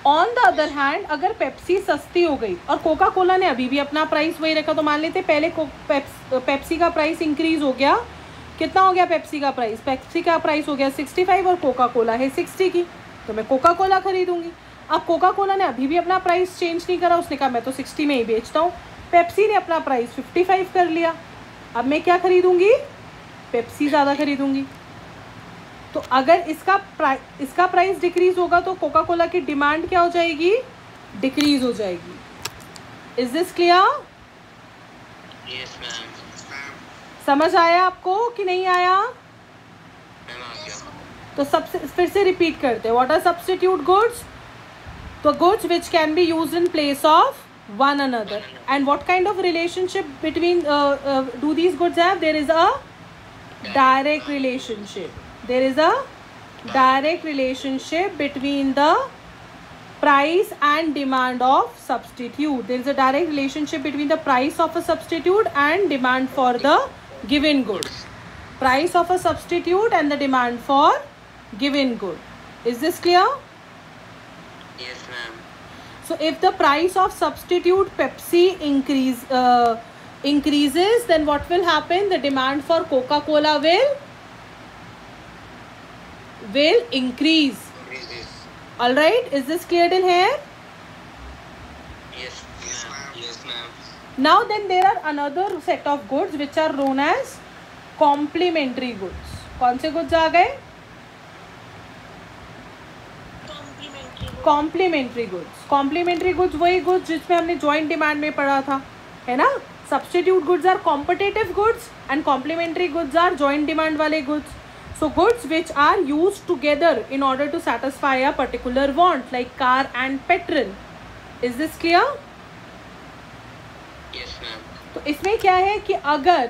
S1: On the other hand अगर पेप्सी सस्ती हो गई और कोका कोला ने अभी भी अपना प्राइस वही रखा, तो मान लेते पहले पेप्सी का प्राइस इंक्रीज हो गया, कितना हो गया पेप्सी का प्राइस हो गया 65 और कोका कोला है 60 की, तो मैं कोका कोला खरीदूंगी. अब कोका कोला ने अभी भी अपना प्राइस चेंज नहीं करा, उसने कहा मैं तो 60 में ही बेचता हूँ. पेप्सी ने अपना प्राइस 55 कर लिया, अब मैं क्या खरीदूंगी, पेप्सी ज़्यादा खरीदूंगी. तो अगर इसका प्राइस डिक्रीज होगा तो कोका कोला की डिमांड क्या हो जाएगी, डिक्रीज हो जाएगी. Is this clear?
S2: Yes, ma'am. Yes, ma'am.
S1: समझ आया आपको कि नहीं आया?
S2: Ma'am, आ गया.
S1: तो सबसे फिर से रिपीट करते हैं. What are substitute goods? तो goods which can be used in place of one another. And what kind of relationship between do these goods have? There is a direct relationship. There is a direct relationship between the price and demand of substitute. There is a direct relationship between the price of a substitute and demand for the given goods. Price of a substitute and the demand for given good. Is this clear?
S2: Yes, ma'am.
S1: So if the price of substitute Pepsi increases, then what will happen? The demand for Coca-Cola will increase.
S2: Increases.
S1: All right, is this clear till here?
S2: Yes, ma'am. Yes, ma'am.
S1: Now then there are another set of goods which are known as complementary goods. कौन से goods आ गए? Complementary goods. Complementary goods वही goods जिसमें हमने joint demand में पढ़ा था, है ना? Substitute goods are competitive goods and complementary goods are joint demand वाले goods. So goods which are used together in order to satisfy a particular want, like car and petrol. Is this clear?
S2: Yes, ma'am.
S1: तो इसमें क्या है कि अगर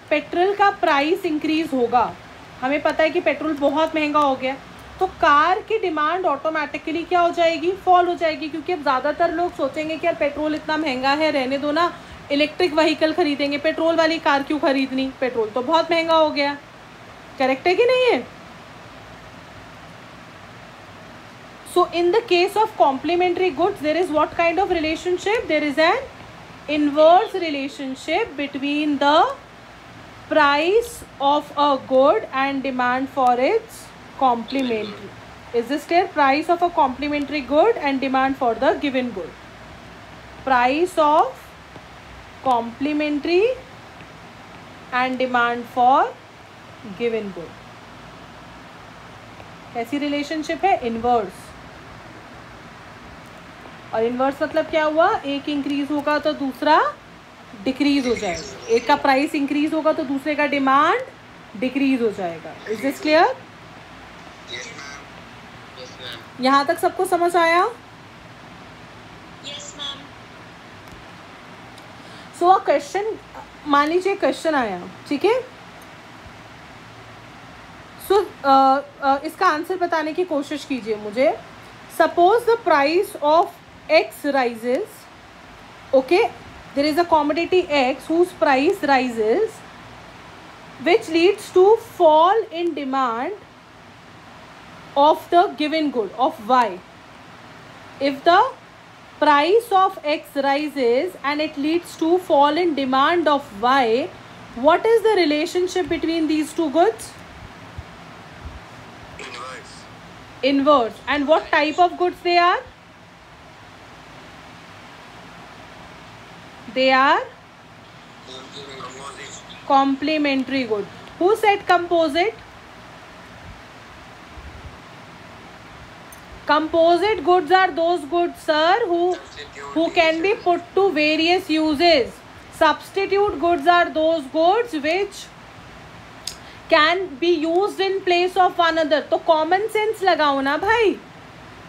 S1: petrol का price increase होगा, हमें पता है कि पेट्रोल बहुत महंगा हो गया, तो कार की डिमांड ऑटोमेटिकली क्या हो जाएगी? फॉल हो जाएगी, क्योंकि अब ज़्यादातर लोग सोचेंगे कि यार पेट्रोल इतना महंगा है, रहने दो ना, इलेक्ट्रिक व्हीकल खरीदेंगे, पेट्रोल वाली कार क्यों खरीदनी, पेट्रोल तो बहुत महंगा हो गया. करेक्ट है कि नहीं है? So in the case of complementary goods there is what kind of relationship? There is an inverse relationship between the price of a good and demand for its complementary. Is this clear? Price of a complementary good and demand for the given good. Price of complementary and demand for given good. कैसी relationship है? Inverse. और inverse मतलब क्या हुआ? एक increase होगा तो दूसरा डिक्रीज हो जाएगा, एक का प्राइस इंक्रीज होगा तो दूसरे का डिमांड डिक्रीज हो जाएगा. Is this clear?
S2: Yes, ma'am. Yes, ma'am.
S1: यहाँ तक सबको समझ आया?
S3: Yes, ma'am.
S1: So a question, मान लीजिए क्वेश्चन आया, ठीक है? सो इसका आंसर बताने की कोशिश कीजिए मुझे. Suppose the price of X rises, okay, there is a commodity X whose price rises, which leads to fall in demand of the given good of Y. If the price of X rises and it leads to fall in demand of Y, what is the relationship between these two goods?
S2: Inverse.
S1: Inverse. And what type of goods they are? They are
S2: Composite.
S1: complementary good. Who said composite? Composite goods are those goods, sir, who can be put to various uses. Substitute goods are those goods which can be used in place of one another. तो common sense लगाओ ना भाई,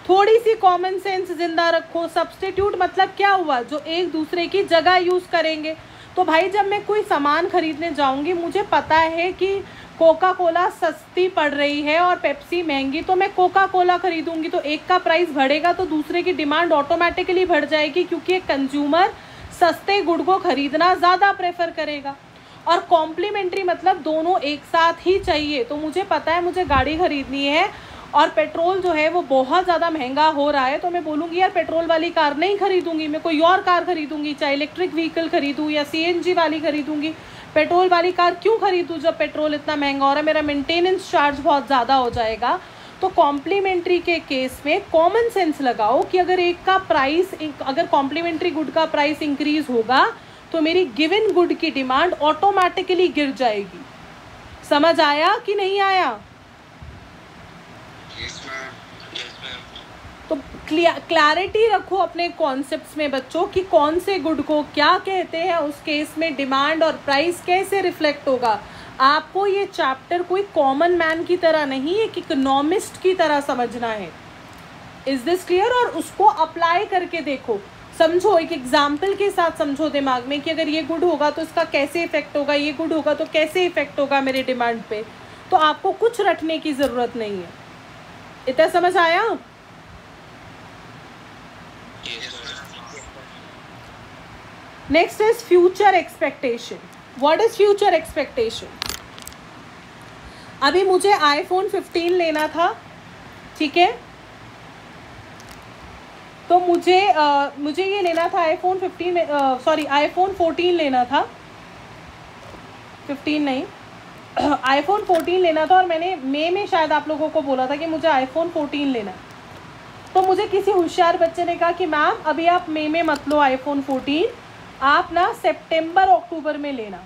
S1: थोड़ी सी common sense जिंदा रखो. Substitute मतलब क्या हुआ? जो एक दूसरे की जगह यूज़ करेंगे. तो भाई जब मैं कोई सामान खरीदने जाऊंगी, मुझे पता है कि कोका कोला सस्ती पड़ रही है और पेप्सी महंगी, तो मैं कोका कोला खरीदूंगी. तो एक का प्राइस बढ़ेगा तो दूसरे की डिमांड ऑटोमेटिकली बढ़ जाएगी, क्योंकि एक कंज्यूमर सस्ते गुड को खरीदना ज़्यादा प्रेफर करेगा. और कॉम्प्लीमेंट्री मतलब दोनों एक साथ ही चाहिए. तो मुझे पता है मुझे गाड़ी खरीदनी है और पेट्रोल जो है वो बहुत ज़्यादा महंगा हो रहा है, तो मैं बोलूँगी यार पेट्रोल वाली कार नहीं खरीदूंगी, मैं कोई और कार खरीदूंगी, चाहे इलेक्ट्रिक व्हीकल खरीदूँ या CNG वाली खरीदूंगी. पेट्रोल वाली कार क्यों खरीदूँ जब पेट्रोल इतना महंगा हो रहा है, मेरा मेंटेनेंस चार्ज बहुत ज़्यादा हो जाएगा. तो कॉम्प्लीमेंट्री के केस में कॉमन सेंस लगाओ कि अगर एक का प्राइस, अगर कॉम्प्लीमेंट्री गुड का प्राइस इंक्रीज होगा तो मेरी गिवन गुड की डिमांड ऑटोमेटिकली गिर जाएगी. समझ आया कि नहीं आया?
S2: Yes, ma'am. Yes, ma'am.
S1: तो क्लैरिटी रखो अपने कॉन्सेप्ट्स में बच्चों, कि कौन से गुड को क्या कहते हैं, उस केस में डिमांड और प्राइस कैसे रिफ्लेक्ट होगा. आपको ये चैप्टर कोई कॉमन मैन की तरह नहीं, एक इकोनॉमिस्ट की तरह समझना है. Is this clear? और उसको अप्लाई करके देखो, समझो, एक एग्जाम्पल के साथ समझो दिमाग में कि अगर ये गुड होगा तो इसका कैसे इफेक्ट होगा, ये गुड होगा तो कैसे इफेक्ट होगा मेरे डिमांड पे. तो आपको कुछ रटने की ज़रूरत नहीं है. इतना समझ आया?
S2: Yes, ma'am.
S1: Next is future expectation. What is future expectation? अभी मुझे iPhone 15 लेना था, ठीक है, तो मुझे ये लेना था iPhone 14 लेना था, 15 नहीं iPhone 14 लेना था। और मैंने मई में शायद आप लोगों को बोला था कि मुझे iPhone 14 लेना है। तो मुझे किसी होशियार बच्चे ने कहा कि मैम अभी आप मई में मत लो iPhone 14, आप ना सितंबर अक्टूबर में लेना।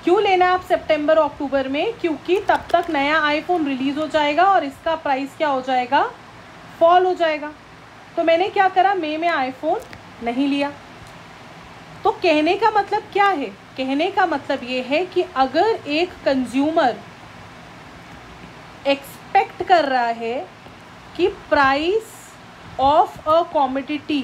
S1: क्यों लेना आप सितंबर अक्टूबर में? क्योंकि तब तक नया आईफोन रिलीज़ हो जाएगा और इसका प्राइस क्या हो जाएगा, फॉल हो जाएगा। तो मैंने क्या करा, मई में आईफोन नहीं लिया। तो कहने का मतलब क्या है? कहने का मतलब ये है कि अगर एक कंज्यूमर एक्सपेक्ट कर रहा है कि price of a commodity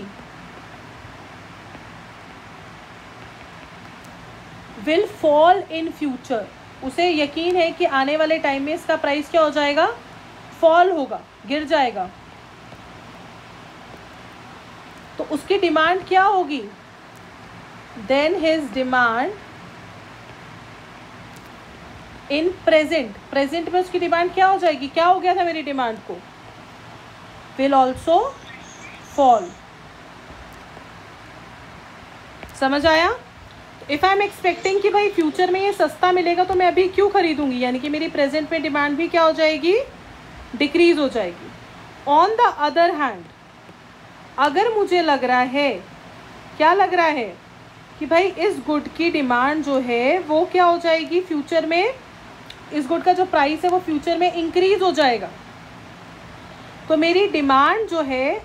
S1: will fall in future, उसे यकीन है कि आने वाले टाइम में इसका प्राइस क्या हो जाएगा, फॉल होगा, गिर जाएगा, तो उसकी डिमांड क्या होगी, then his demand in present में उसकी डिमांड क्या हो जाएगी, क्या हो गया था मेरी डिमांड को, विल ऑल्सो फॉल। समझ आया? इफ़ आई एम एक्सपेक्टिंग कि भाई फ्यूचर में ये सस्ता मिलेगा तो मैं अभी क्यों खरीदूंगी, यानी कि मेरी प्रेजेंट में डिमांड भी क्या हो जाएगी, डिक्रीज हो जाएगी। ऑन द अदर हैंड, अगर मुझे लग रहा है, क्या लग रहा है कि भाई इस गुड की डिमांड जो है वो क्या हो जाएगी, फ्यूचर में इस गुड का जो प्राइस है वो फ्यूचर में इंक्रीज हो जाएगा, तो मेरी डिमांड जो है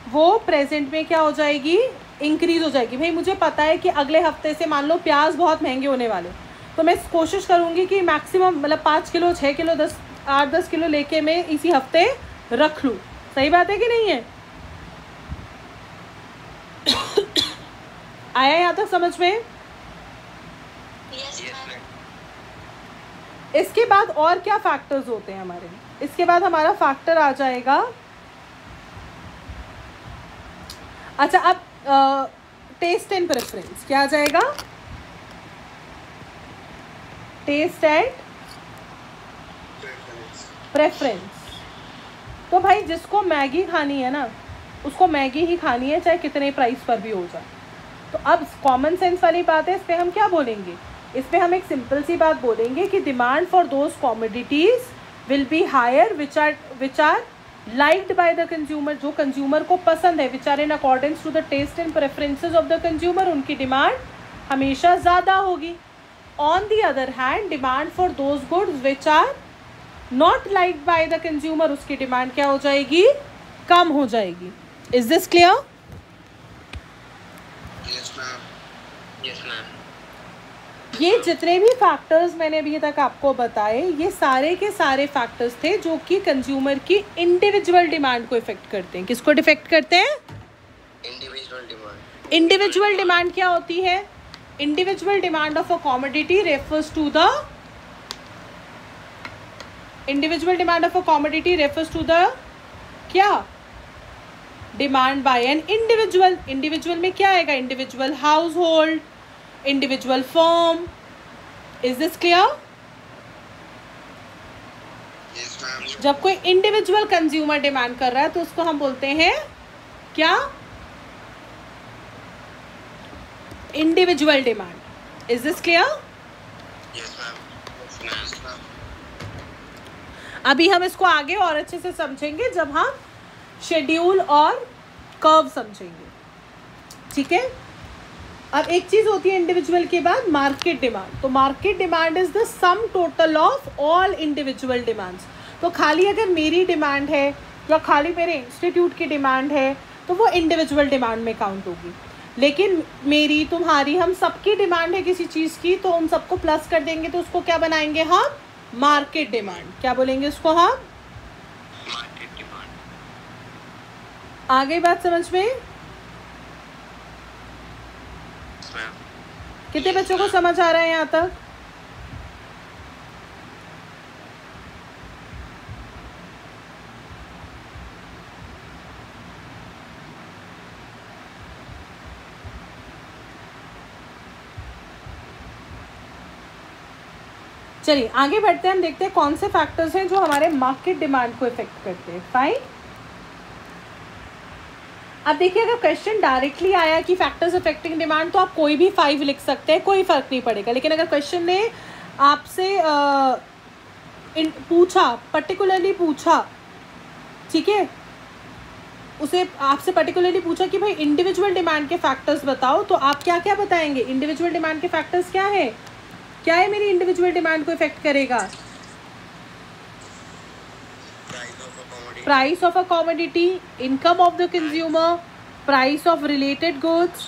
S1: वो प्रेजेंट में क्या हो जाएगी, इंक्रीज हो जाएगी। भाई मुझे पता है कि अगले हफ्ते से मान लो प्याज बहुत महंगे होने वाले, तो मैं कोशिश करूँगी कि मैक्सिमम मतलब 5 किलो 6 किलो 8-10 किलो लेके मैं इसी हफ्ते रख लूँ। सही बात है कि नहीं है? आया यहाँ तक समझ में?
S3: Yes, ma'am.
S1: इसके बाद और क्या फैक्टर्स होते हैं हमारे? इसके बाद हमारा फैक्टर आ जाएगा, अच्छा अब टेस्ट एंड प्रेफरेंस। क्या आ जाएगा? Taste and preference. तो भाई जिसको मैगी खानी है ना, उसको मैगी ही खानी है, चाहे कितने प्राइस पर भी हो जाए। तो अब कॉमन सेंस वाली बात है, इस पर हम क्या बोलेंगे, इस पर हम एक सिंपल सी बात बोलेंगे कि demand for those commodities will be higher which are liked by the consumer, जो कंज्यूमर को पसंद है, which are in accordance to the taste and preferences of the consumer, उनकी डिमांड हमेशा ज़्यादा होगी। On the other hand, demand for those goods which are not liked by the consumer, उसकी demand क्या हो जाएगी, कम हो जाएगी। Is this clear?
S2: Yes, ma'am. Yes, ma'am.
S1: ये जितने भी फैक्टर्स मैंने अभी तक आपको बताए, ये सारे के सारे फैक्टर्स थे जो कि कंज्यूमर की इंडिविजुअल डिमांड को इफेक्ट करते हैं। किसको इफेक्ट करते हैं?
S2: Individual demand.
S1: इंडिविजुअल डिमांड क्या होती है? Individual demand of a commodity refers to the क्या, demand by an individual. Individual में क्या आएगा? Individual household, individual firm. Is this clear?
S2: Yes, ma'am.
S1: जब कोई इंडिविजुअल कंज्यूमर डिमांड कर रहा है तो उसको हम बोलते हैं क्या? Individual demand. Is this clear?
S2: Yes, ma'am. Yes, ma'am.
S1: अभी हम इसको आगे और अच्छे से समझेंगे जब हम शेड्यूल और कर्व समझेंगे, ठीक है? अब एक चीज़ होती है इंडिविजुअल के बाद मार्केट डिमांड। तो market demand is the sum total of all individual demands. तो खाली अगर मेरी डिमांड है या खाली मेरे इंस्टीट्यूट की डिमांड है तो वो इंडिविजुअल डिमांड में काउंट होगी, लेकिन मेरी, तुम्हारी, हम सबकी डिमांड है किसी चीज़ की, तो उन सबको प्लस कर देंगे तो उसको क्या बनाएंगे हम? Market demand. क्या बोलेंगे उसको हम?
S2: Market demand.
S1: आ गई बात समझ में?
S2: Yes, ma'am.
S1: कितने बच्चों को समझ आ रहा है यहाँ तक? चलिए आगे बढ़ते हैं, हम देखते हैं कौन से फैक्टर्स हैं जो हमारे मार्केट डिमांड को इफेक्ट करते हैं. फाइन. अब देखिए अगर क्वेश्चन डायरेक्टली आया कि फैक्टर्स अफेक्टिंग डिमांड तो आप कोई भी 5 लिख सकते हैं, कोई फ़र्क नहीं पड़ेगा. लेकिन अगर क्वेश्चन ने आपसे पूछा, पर्टिकुलरली पूछा, ठीक है, उसे आपसे पर्टिकुलरली पूछा कि भाई इंडिविजुअल डिमांड के फैक्टर्स बताओ, तो आप क्या क्या बताएंगे? इंडिविजुअल डिमांड के फैक्टर्स क्या है? क्या है मेरी इंडिविजुअल डिमांड को इफेक्ट करेगा? Price of a commodity, income of the consumer, price of related goods,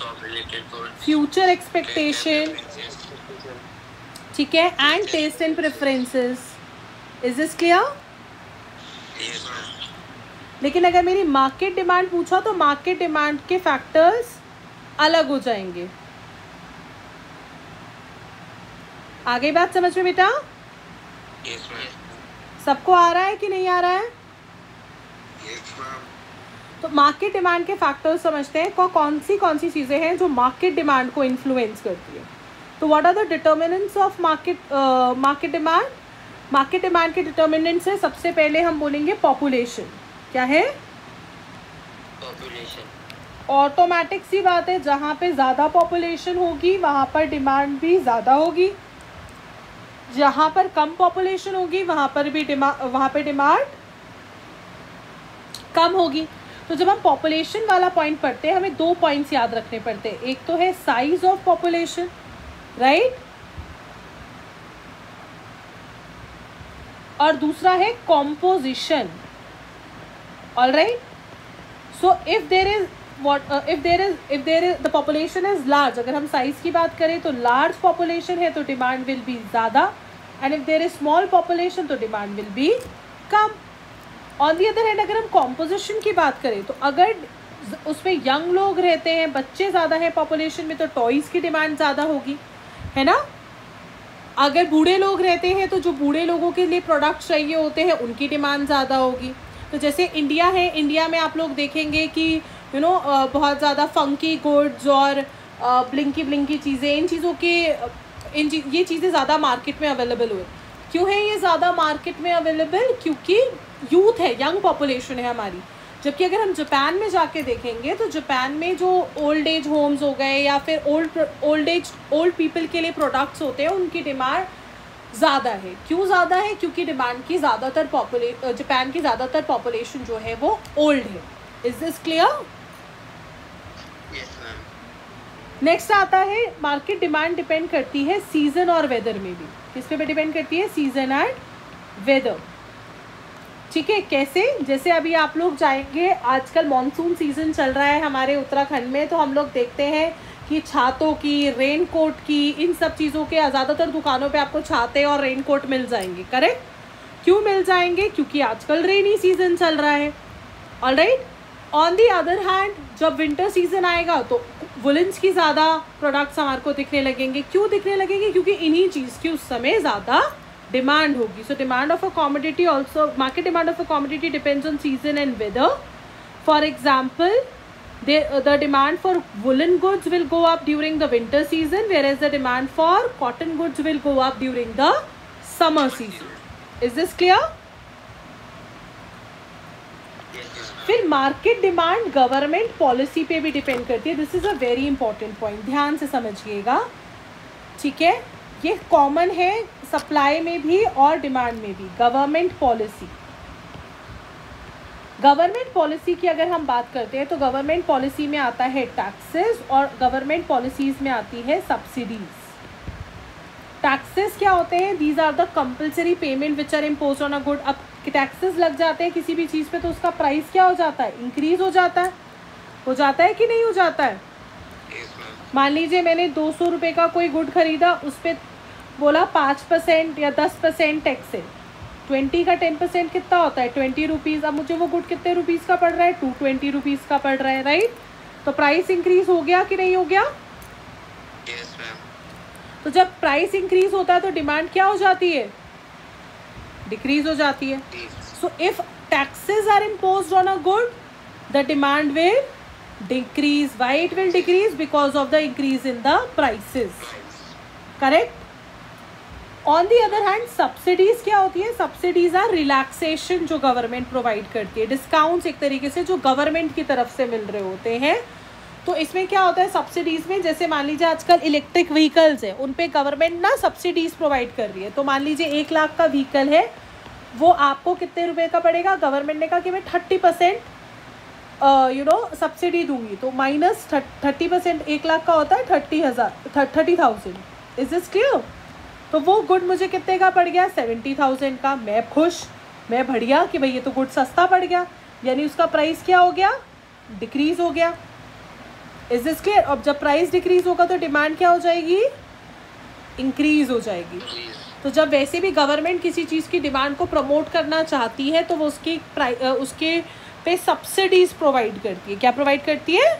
S1: future expectation, ठीक है, and taste and preferences. Is this clear? लेकिन अगर मेरी मार्केट डिमांड पूछा तो मार्केट डिमांड के फैक्टर्स अलग हो जाएंगे. आगे बात समझ में बेटा? सबको आ रहा है कि नहीं आ रहा है? तो मार्केट डिमांड के फैक्टर्स समझते हैं, कौन सी चीज़ें हैं जो मार्केट डिमांड को इन्फ्लुएंस करती है. तो what are the determinants of market demand? Market demand के डिटर्मिनेंट्स है, सबसे पहले हम बोलेंगे पॉपुलेशन. क्या है? पॉपुलेशन. ऑटोमेटिक सी बात है, जहाँ पे ज़्यादा पॉपुलेशन होगी वहाँ पर डिमांड भी ज़्यादा होगी, जहाँ पर कम पॉपुलेशन होगी वहाँ पर डिमांड कम होगी. तो जब हम पॉपुलेशन वाला पॉइंट पढ़ते हैं हमें 2 पॉइंट्स याद रखने पड़ते हैं. एक तो है साइज ऑफ पॉपुलेशन, राइट, और दूसरा है composition. Alright. So if there is the population is large, अगर हम साइज की बात करें तो लार्ज पॉपुलेशन है तो डिमांड विल बी ज़्यादा, and if there is small population तो डिमांड विल बी कम. ऑन दी अदर हैंड अगर हम कॉम्पोजिशन की बात करें तो अगर उसमें यंग लोग रहते हैं, बच्चे ज़्यादा हैं पॉपुलेशन में, तो टॉयज़ की डिमांड ज़्यादा होगी, है ना. अगर बूढ़े लोग रहते हैं तो जो बूढ़े लोगों के लिए प्रोडक्ट्स चाहिए होते हैं उनकी डिमांड ज़्यादा होगी. तो जैसे इंडिया है, इंडिया में आप लोग देखेंगे कि बहुत ज़्यादा फंकी गुड्स और ब्लिंकी चीज़ें, इन चीज़ों के ये चीज़ें ज़्यादा मार्केट में अवेलेबल हुए. क्यों है ये ज़्यादा मार्केट में अवेलेबल? क्योंकि यूथ है, यंग पॉपुलेशन है हमारी. जबकि अगर हम जापान में जाके देखेंगे तो जापान में जो ओल्ड एज होम्स हो गए या फिर ओल्ड पीपल के लिए प्रोडक्ट्स होते हैं उनकी डिमांड ज़्यादा है. क्यों ज़्यादा है? क्योंकि जापान की ज़्यादातर पॉपुलेशन जो है वो ओल्ड है. Is this clear? नेक्स्ट आता है मार्केट डिमांड डिपेंड करती है सीजन और वेदर में भी. किस पे डिपेंड करती है? Season and weather. ठीक है. कैसे? जैसे अभी आप लोग जाएंगे, आजकल मॉनसून सीज़न चल रहा है हमारे उत्तराखंड में, तो हम लोग देखते हैं कि छातों की, रेन कोट की, इन सब चीज़ों के ज़्यादातर दुकानों पे आपको छाते और रेन कोट मिल जाएंगे. करेक्ट? क्यों मिल जाएंगे? क्योंकि आजकल रेनी सीज़न चल रहा है. Alright. On the other hand जब विंटर सीज़न आएगा तो वुलन्स की ज़्यादा प्रोडक्ट्स हमारे को दिखने लगेंगे. क्यों दिखने लगेंगे? क्योंकि इन्हीं चीज़ की उस समय ज़्यादा डिमांड होगी. So demand of a commodity also, market demand of a commodity depends on season and weather. For example, the demand for woolen goods will go up during the winter season, whereas the demand for cotton goods will go up during the summer season. Is this clear? फिर market demand government policy पे भी depend करती है. This is a very important point, ध्यान से समझिएगा. ठीक है. ये कॉमन है सप्लाई में भी और डिमांड में भी. गवर्नमेंट पॉलिसी की अगर हम बात करते हैं तो गवर्नमेंट पॉलिसी में आता है टैक्सेस और गवर्नमेंट पॉलिसीज़ में आती है सब्सिडीज़. टैक्सेस क्या होते हैं? These are the compulsory payment which are impose on a good. अब टैक्सेस लग जाते हैं किसी भी चीज़ पे तो उसका प्राइस क्या हो जाता है? इंक्रीज़ हो जाता है कि नहीं हो जाता है? मान लीजिए मैंने 200 रुपये का कोई गुड खरीदा, उस पर बोला 5% या 10% टैक्स है. 20 का 10% कितना होता है? 20 रुपीज़. अब मुझे वो गुड कितने रुपीज़ का पड़ रहा है? 220 रुपीज़ का पड़ रहा है. राइट. तो प्राइस इंक्रीज हो गया कि नहीं हो गया?
S2: Yes, ma'am.
S1: तो जब प्राइस इंक्रीज होता है तो डिमांड क्या हो जाती है? डिक्रीज हो जाती है. So if taxes are imposed on a good, the demand will decrease. Why it will decrease? Because of the increase in the prices. Correct? On the other hand subsidies क्या होती है? सब्सिडीज़ आर रिलैक्सेशन जो government provide करती है, discounts एक तरीके से जो गवर्नमेंट की तरफ से मिल रहे होते हैं। तो इसमें क्या होता है सब्सिडीज़ में, जैसे मान लीजिए आजकल इलेक्ट्रिक व्हीकल्स है, उन पे गवर्नमेंट ना सब्सिडीज़ प्रोवाइड कर रही है। तो मान लीजिए 1 लाख का व्हीकल है, वो आपको कितने रुपए का पड़ेगा? गवर्नमेंट ने कहा कि मैं 30% सब्सिडी दूंगी, तो माइनस 30%, 1 लाख का होता है 30,000। Is this clear? तो वो गुड मुझे कितने का पड़ गया? 70,000 का। मैं खुश, मैं बढ़िया कि भाई ये तो गुड सस्ता पड़ गया, यानी उसका प्राइस क्या हो गया? डिक्रीज हो गया। Is this clear? अब जब प्राइस डिक्रीज होगा तो डिमांड क्या हो जाएगी? इंक्रीज हो जाएगी। तो जब वैसे भी गवर्नमेंट किसी चीज़ की डिमांड को प्रमोट करना चाहती है तो वो उसके पे सब्सिडीज प्रोवाइड करती है। क्या प्रोवाइड करती है?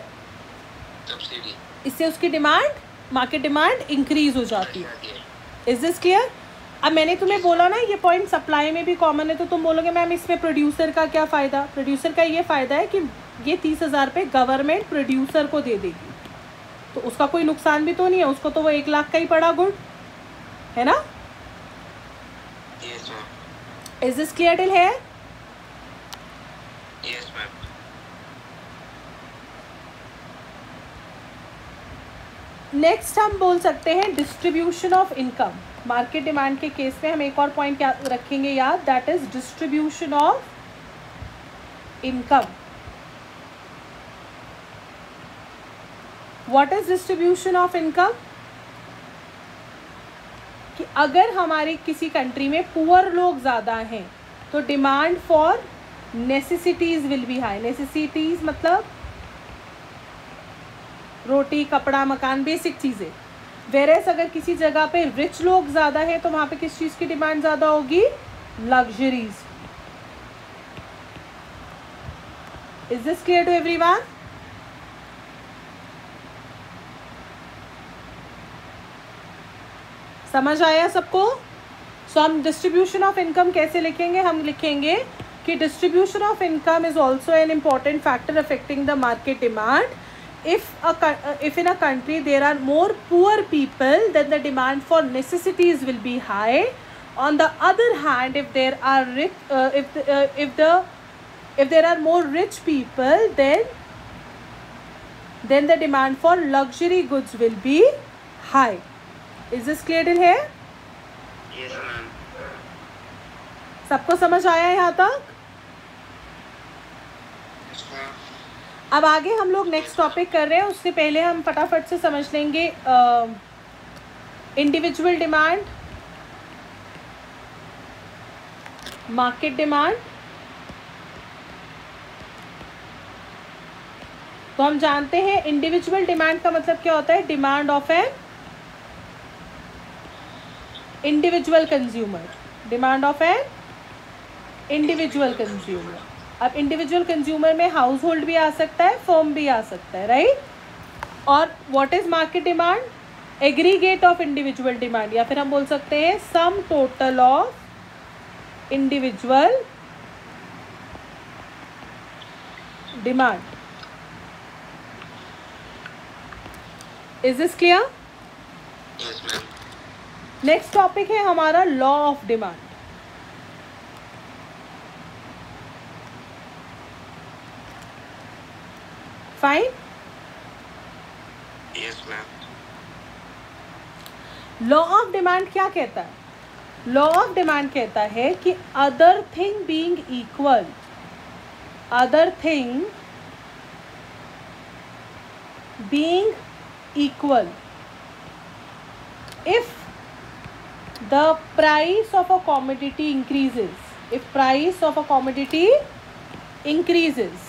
S2: सब्सिडी।
S1: इससे उसकी डिमांड, मार्केट डिमांड इंक्रीज हो जाती है। Is this clear? अब मैंने तुम्हें बोला ना ये पॉइंट सप्लाई में भी कॉमन है, तो तुम बोलोगे मैम इसमें प्रोड्यूसर का क्या फ़ायदा? प्रोड्यूसर का ये फ़ायदा है कि ये 30,000 रुपये गवर्नमेंट प्रोड्यूसर को दे देगी, तो उसका कोई नुकसान भी तो नहीं है, उसको तो वो 1 लाख का ही पड़ा गुड, है ना?
S2: Yes, ma'am.
S1: Is this clear till है?
S2: Yes, ma'am.
S1: नेक्स्ट हम बोल सकते हैं distribution of income. Market demand के केस में हम एक और पॉइंट क्या रखेंगे याद, that is distribution of income. What is distribution of income? कि अगर हमारी किसी कंट्री में पुअर लोग ज़्यादा हैं तो demand for necessities will be high. Necessities मतलब रोटी, कपड़ा, मकान, बेसिक चीज़ें। वेरेस अगर किसी जगह पे रिच लोग ज़्यादा है तो वहाँ पे किस चीज़ की डिमांड ज़्यादा होगी? Luxuries. Is this clear to everyone? समझ आया सबको? सो हम डिस्ट्रीब्यूशन ऑफ इनकम कैसे लिखेंगे? हम लिखेंगे कि distribution of income is also an important factor affecting the market demand. If in a country there are more poor people, then the demand for necessities will be high. On the other hand, if there are if there are more rich people, then the demand for luxury goods will be high. Is this clear till here?
S2: Yes, ma'am.
S1: सबको समझ आया यहाँ तक?
S2: Yes, ma'am.
S1: अब आगे हम लोग next topic कर रहे हैं, उससे पहले हम फटाफट से समझ लेंगे इंडिविजुअल डिमांड, मार्केट डिमांड। तो हम जानते हैं इंडिविजुअल डिमांड का मतलब क्या होता है? Demand of an individual consumer. Demand of an individual consumer. अब इंडिविजुअल कंज्यूमर में हाउस होल्ड भी आ सकता है, फर्म भी आ सकता है, राइट? और what is market demand? Aggregate of individual demand, या फिर हम बोल सकते हैं sum total of individual demand. Is this clear?
S2: Yes, ma'am.
S1: Next topic है हमारा law of demand. Fine.
S2: Yes, ma'am.
S1: Law of demand क्या कहता है? लॉ ऑफ डिमांड कहता है कि other thing being equal, other thing being equal, if the price of a commodity increases, if price of a commodity increases,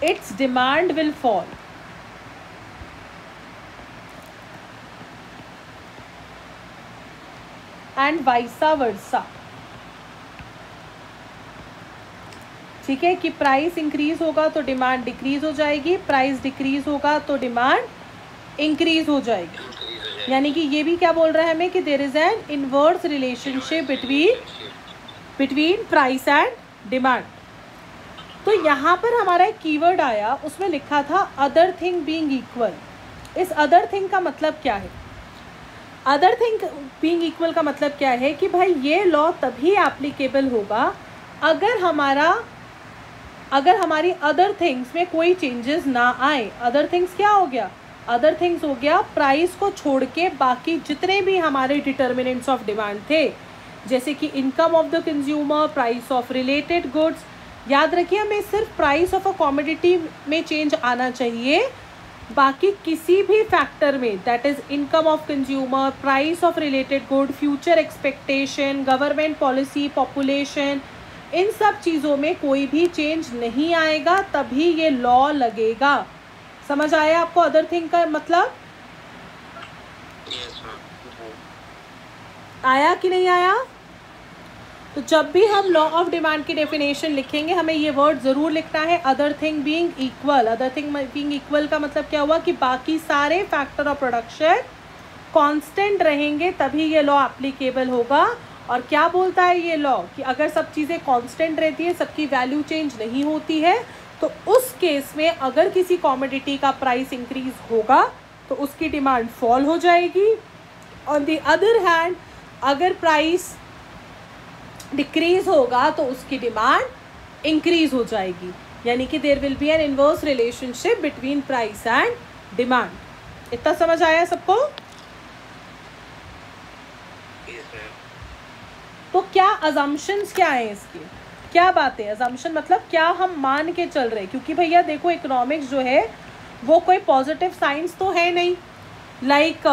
S1: its demand will fall. And vice versa. ठीक है कि price increase होगा तो demand decrease हो जाएगी, price decrease होगा तो demand increase हो जाएगी। यानी कि ये भी क्या बोल रहा है हमें कि there is an inverse relationship between price and demand. तो यहाँ पर हमारा एक कीवर्ड आया, उसमें लिखा था अदर थिंग बीइंग इक्वल। इस अदर थिंग का मतलब क्या है? अदर थिंग बीइंग इक्वल का मतलब क्या है कि भाई ये लॉ तभी एप्लीकेबल होगा अगर हमारी अदर थिंग्स में कोई चेंजेस ना आए। अदर थिंग्स क्या हो गया? अदर थिंग्स हो गया प्राइस को छोड़ के बाकी जितने भी हमारे डिटर्मिनेंट्स ऑफ डिमांड थे, जैसे कि income of the consumer, price of related goods. याद रखिए हमें सिर्फ प्राइस ऑफ अ कॉमोडिटी में चेंज आना चाहिए, बाकी किसी भी फैक्टर में, that is income of consumer, price of related good, future expectation, government policy, population, इन सब चीज़ों में कोई भी चेंज नहीं आएगा, तभी ये लॉ लगेगा। समझ आया आपको अदर थिंग का मतलब?
S2: Yes, ma'am.
S1: आया कि नहीं आया? तो जब भी हम लॉ ऑफ डिमांड की डेफिनेशन लिखेंगे हमें ये वर्ड ज़रूर लिखना है, other thing being equal. Other thing being equal का मतलब क्या हुआ कि बाकी सारे फैक्टर ऑफ प्रोडक्शन कांस्टेंट रहेंगे तभी ये लॉ एप्लीकेबल होगा। और क्या बोलता है ये लॉ कि अगर सब चीज़ें कांस्टेंट रहती है, सबकी वैल्यू चेंज नहीं होती है, तो उस केस में अगर किसी कॉमोडिटी का प्राइस इंक्रीज होगा तो उसकी डिमांड फॉल हो जाएगी। ऑन द अदर हैंड अगर प्राइस डिक्रीज होगा तो उसकी डिमांड इंक्रीज हो जाएगी, यानी कि there will be an inverse relationship between price and demand. इतना समझ आया सबको?
S2: Yes, ma'am.
S1: तो क्या अजम्पशंस क्या है इसकी, क्या बात है? अजम्पशन मतलब क्या हम मान के चल रहे हैं, क्योंकि भैया देखो इकोनॉमिक्स जो है वो कोई पॉजिटिव साइंस तो है नहीं, लाइक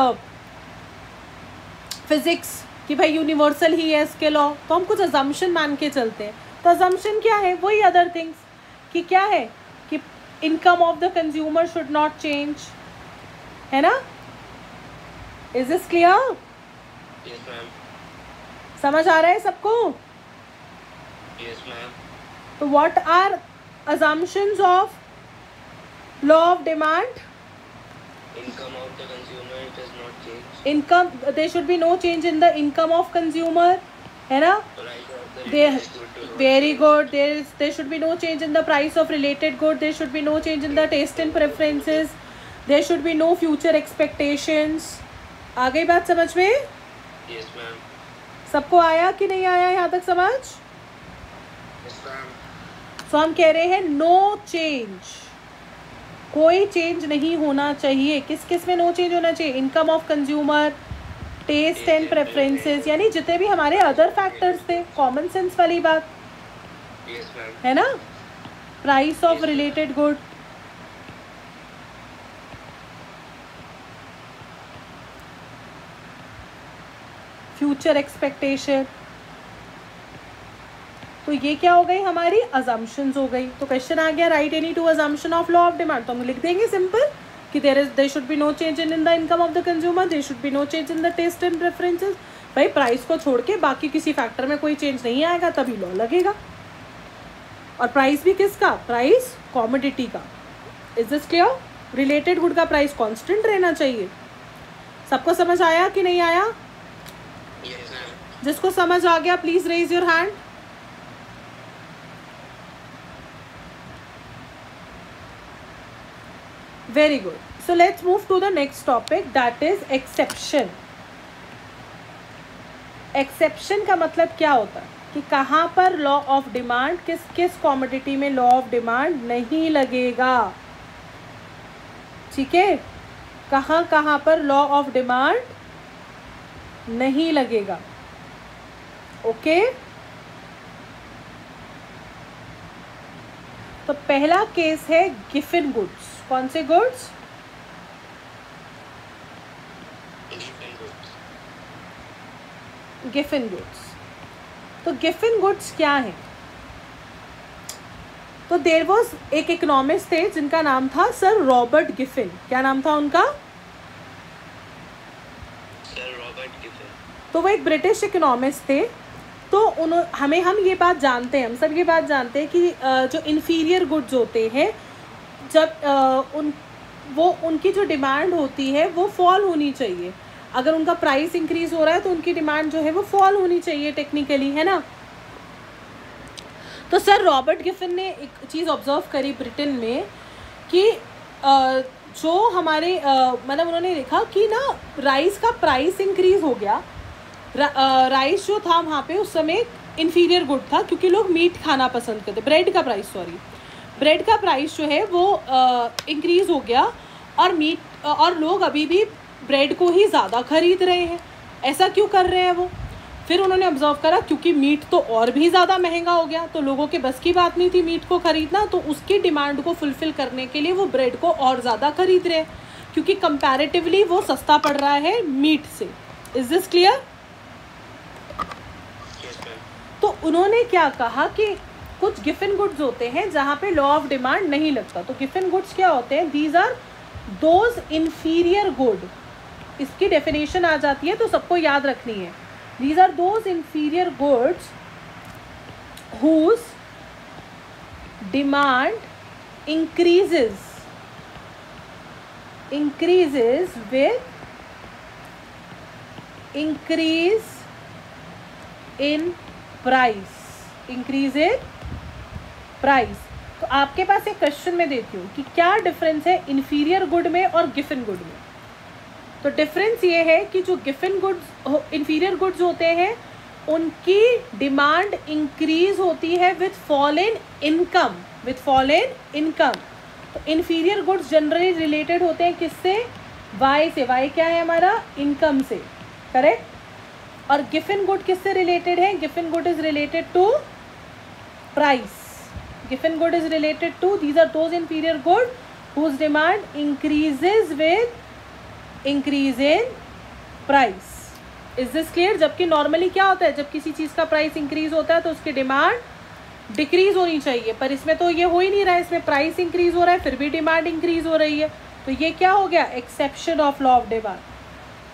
S1: फिजिक्स कि भाई यूनिवर्सल ही है इसके लॉ, तो हम कुछ अजम्पशन मान के चलते हैं। तो अजम्पशन क्या है? वही अदर थिंग्स कि क्या है कि income of the consumer should not change, है ना? Is this clear?
S2: Yes, ma'am.
S1: समझ आ रहा है सबको?
S2: Yes, ma'am.
S1: तो what are assumptions of law of demand?
S2: Income of the consumer does not change.
S1: Income, there should be no change in the income of consumer, है ना?
S2: Price of the
S1: There,
S2: related good do not
S1: very
S2: change.
S1: good. There should be no change in the price of related good. There should be no change in the taste and preferences. There should be no future expectations. आ गई बात समझ में?
S2: Yes, ma'am.
S1: सबको आया कि नहीं आया यहाँ तक समझ?
S2: Yes, ma'am.
S1: सो हम कह रहे हैं नो चेंज, कोई चेंज नहीं होना चाहिए। किस किस में नो चेंज होना चाहिए? Income of consumer, taste and preferences, यानी जितने भी हमारे अदर फैक्टर्स थे, कॉमन सेंस वाली बात
S2: Yes, ma'am.
S1: है ना? Price of related good, future expectation, तो ये क्या हो गई? हमारी अजम्पशंस हो गई। तो क्वेश्चन आ गया write any two assumption of law of demand, तो हम लिख देंगे सिंपल कि there should be no change in the income of the consumer, there should be no change in the taste and preferences. भाई price को छोड़ के बाकी किसी फैक्टर में कोई चेंज नहीं आएगा तभी लॉ लगेगा। और प्राइस भी किसका? प्राइस कॉमोडिटी का। Is this clear? Related good का प्राइस कांस्टेंट रहना चाहिए। सबको समझ आया कि नहीं आया?
S2: Yes, ma'am.
S1: जिसको समझ आ गया please raise your hand. Very good. So let's move to the next topic, that is exception. Exception का मतलब क्या होता है कि कहाँ पर लॉ ऑफ डिमांड, किस किस कॉमोडिटी में लॉ ऑफ डिमांड नहीं लगेगा। ठीक है, कहाँ कहाँ पर लॉ ऑफ डिमांड नहीं लगेगा। ओके, तो पहला केस है गिफन गुड्स। कौन से goods?
S2: Different goods.
S1: Giffen goods. तो गिफन गुड्स क्या है? तो देयर वाज एक इकोनॉमिस्ट थे जिनका नाम था सर रॉबर्ट गिफन। क्या नाम था उनका?
S2: Sir Robert Giffen.
S1: तो वो एक ब्रिटिश इकोनॉमिस्ट थे। तो हम ये बात जानते हैं, हम सब ये बात जानते हैं कि जो इन्फीरियर गुड्स होते हैं, जब उनकी जो डिमांड होती है वो फॉल होनी चाहिए। अगर उनका प्राइस इंक्रीज हो रहा है तो उनकी डिमांड जो है वो फॉल होनी चाहिए टेक्निकली, है ना? तो सर रॉबर्ट गिफन ने एक चीज़ ऑब्जर्व करी ब्रिटेन में कि जो हमारे मतलब उन्होंने देखा कि ना राइस का प्राइस इंक्रीज हो गया। राइस जो था वहाँ पे उस समय इन्फीरियर गुड था, क्योंकि लोग मीट खाना पसंद करते। ब्रेड का प्राइस जो है वो इंक्रीज़ हो गया, और लोग अभी भी ब्रेड को ही ज़्यादा खरीद रहे हैं। ऐसा क्यों कर रहे हैं वो? फिर उन्होंने ऑब्जर्व करा क्योंकि मीट तो और भी ज़्यादा महंगा हो गया, तो लोगों के बस की बात नहीं थी मीट को ख़रीदना, तो उसकी डिमांड को फुलफ़िल करने के लिए वो ब्रेड को और ज़्यादा खरीद रहे हैं, क्योंकि कंपैरेटिवली वो सस्ता पड़ रहा है मीट से। Is this clear? तो उन्होंने क्या कहा कि कुछ गिफन गुड्स होते हैं जहाँ पे लॉ ऑफ डिमांड नहीं लगता। तो गिफन गुड्स क्या होते हैं? These are those inferior good. इसकी डेफिनेशन आ जाती है तो सबको याद रखनी है। These are those inferior goods whose demand increases with increase in price. तो आपके पास एक क्वेश्चन मैं देती हूँ कि क्या डिफरेंस है इन्फीरियर गुड में और गिफन गुड में। तो डिफरेंस ये है कि जो गिफन गुड्स, इन्फीरियर गुड्स होते हैं, उनकी डिमांड इंक्रीज होती है विथ फॉल इन इनकम। तो इन्फीरियर गुड्स जनरली रिलेटेड होते हैं किससे? वाई से। वाई क्या है हमारा? इनकम से, करेक्ट। और गिफन गुड किससे रिलेटेड है? Giffen good is related to price. Giffen good is related to, these are those inferior good whose demand increases with increase in price. Is this clear? जबकि normally क्या होता है, जब किसी चीज़ का प्राइस इंक्रीज होता है तो उसकी डिमांड डिक्रीज होनी चाहिए, पर इसमें तो ये हो ही नहीं रहा है। इसमें प्राइस इंक्रीज हो रहा है फिर भी डिमांड इंक्रीज हो रही है, तो ये क्या हो गया? Exception of law of demand.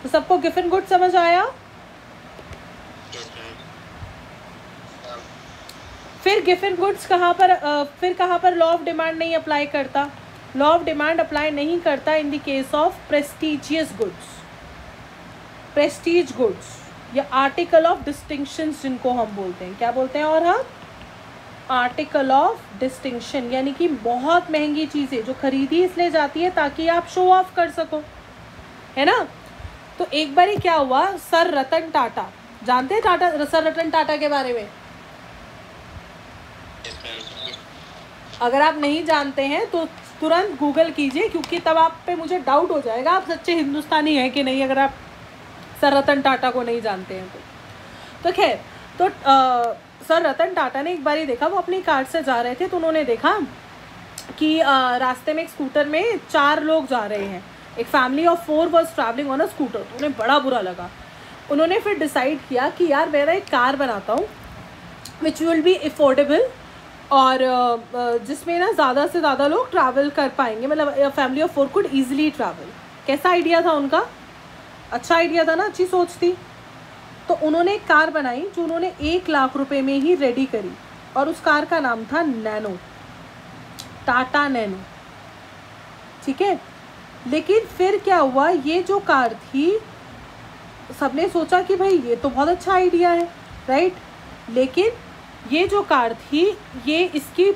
S1: तो सबको गिफन गुड समझ आया? फिर गिफन गुड्स कहाँ पर लॉ ऑफ डिमांड नहीं अप्लाई करता? लॉ ऑफ डिमांड अप्लाई नहीं करता इन the case of prestigious goods, Prestige goods या आर्टिकल ऑफ डिस्टिंक्शन जिनको हम बोलते हैं। क्या बोलते हैं? और हम आर्टिकल ऑफ डिस्टिंक्शन, यानी कि बहुत महंगी चीज़ें जो खरीदी इसलिए जाती है ताकि आप शो ऑफ कर सको, है ना। तो एक बार ही क्या हुआ, सर रतन टाटा, जानते हैं सर रतन टाटा के बारे में? अगर आप नहीं जानते हैं तो तुरंत गूगल कीजिए, क्योंकि तब आप पे मुझे डाउट हो जाएगा आप सच्चे हिंदुस्तानी हैं कि नहीं, अगर आप सर रतन टाटा को नहीं जानते हैं तो खैर। तो सर रतन टाटा ने एक बार ही देखा, वो अपनी कार से जा रहे थे तो उन्होंने देखा कि रास्ते में एक स्कूटर में 4 लोग जा रहे हैं। एक family of 4 was travelling on a scooter. तो उन्हें बड़ा बुरा लगा। उन्होंने फिर डिसाइड किया कि यार मेरा एक कार बनाता हूँ विच विल बी अफोर्डेबल, और जिसमें ना ज़्यादा से ज़्यादा लोग ट्रैवल कर पाएंगे, मतलब family of 4 could easily travel. कैसा आइडिया था उनका? अच्छा आइडिया था ना, अच्छी सोच थी। तो उन्होंने एक कार बनाई जो उन्होंने 1 लाख रुपए में ही रेडी करी, और उस कार का नाम था नैनो, टाटा नैनो, ठीक है। लेकिन फिर क्या हुआ, ये जो कार थी सबने सोचा कि भाई ये तो बहुत अच्छा आइडिया है, राइट। लेकिन ये जो कार थी, ये इसकी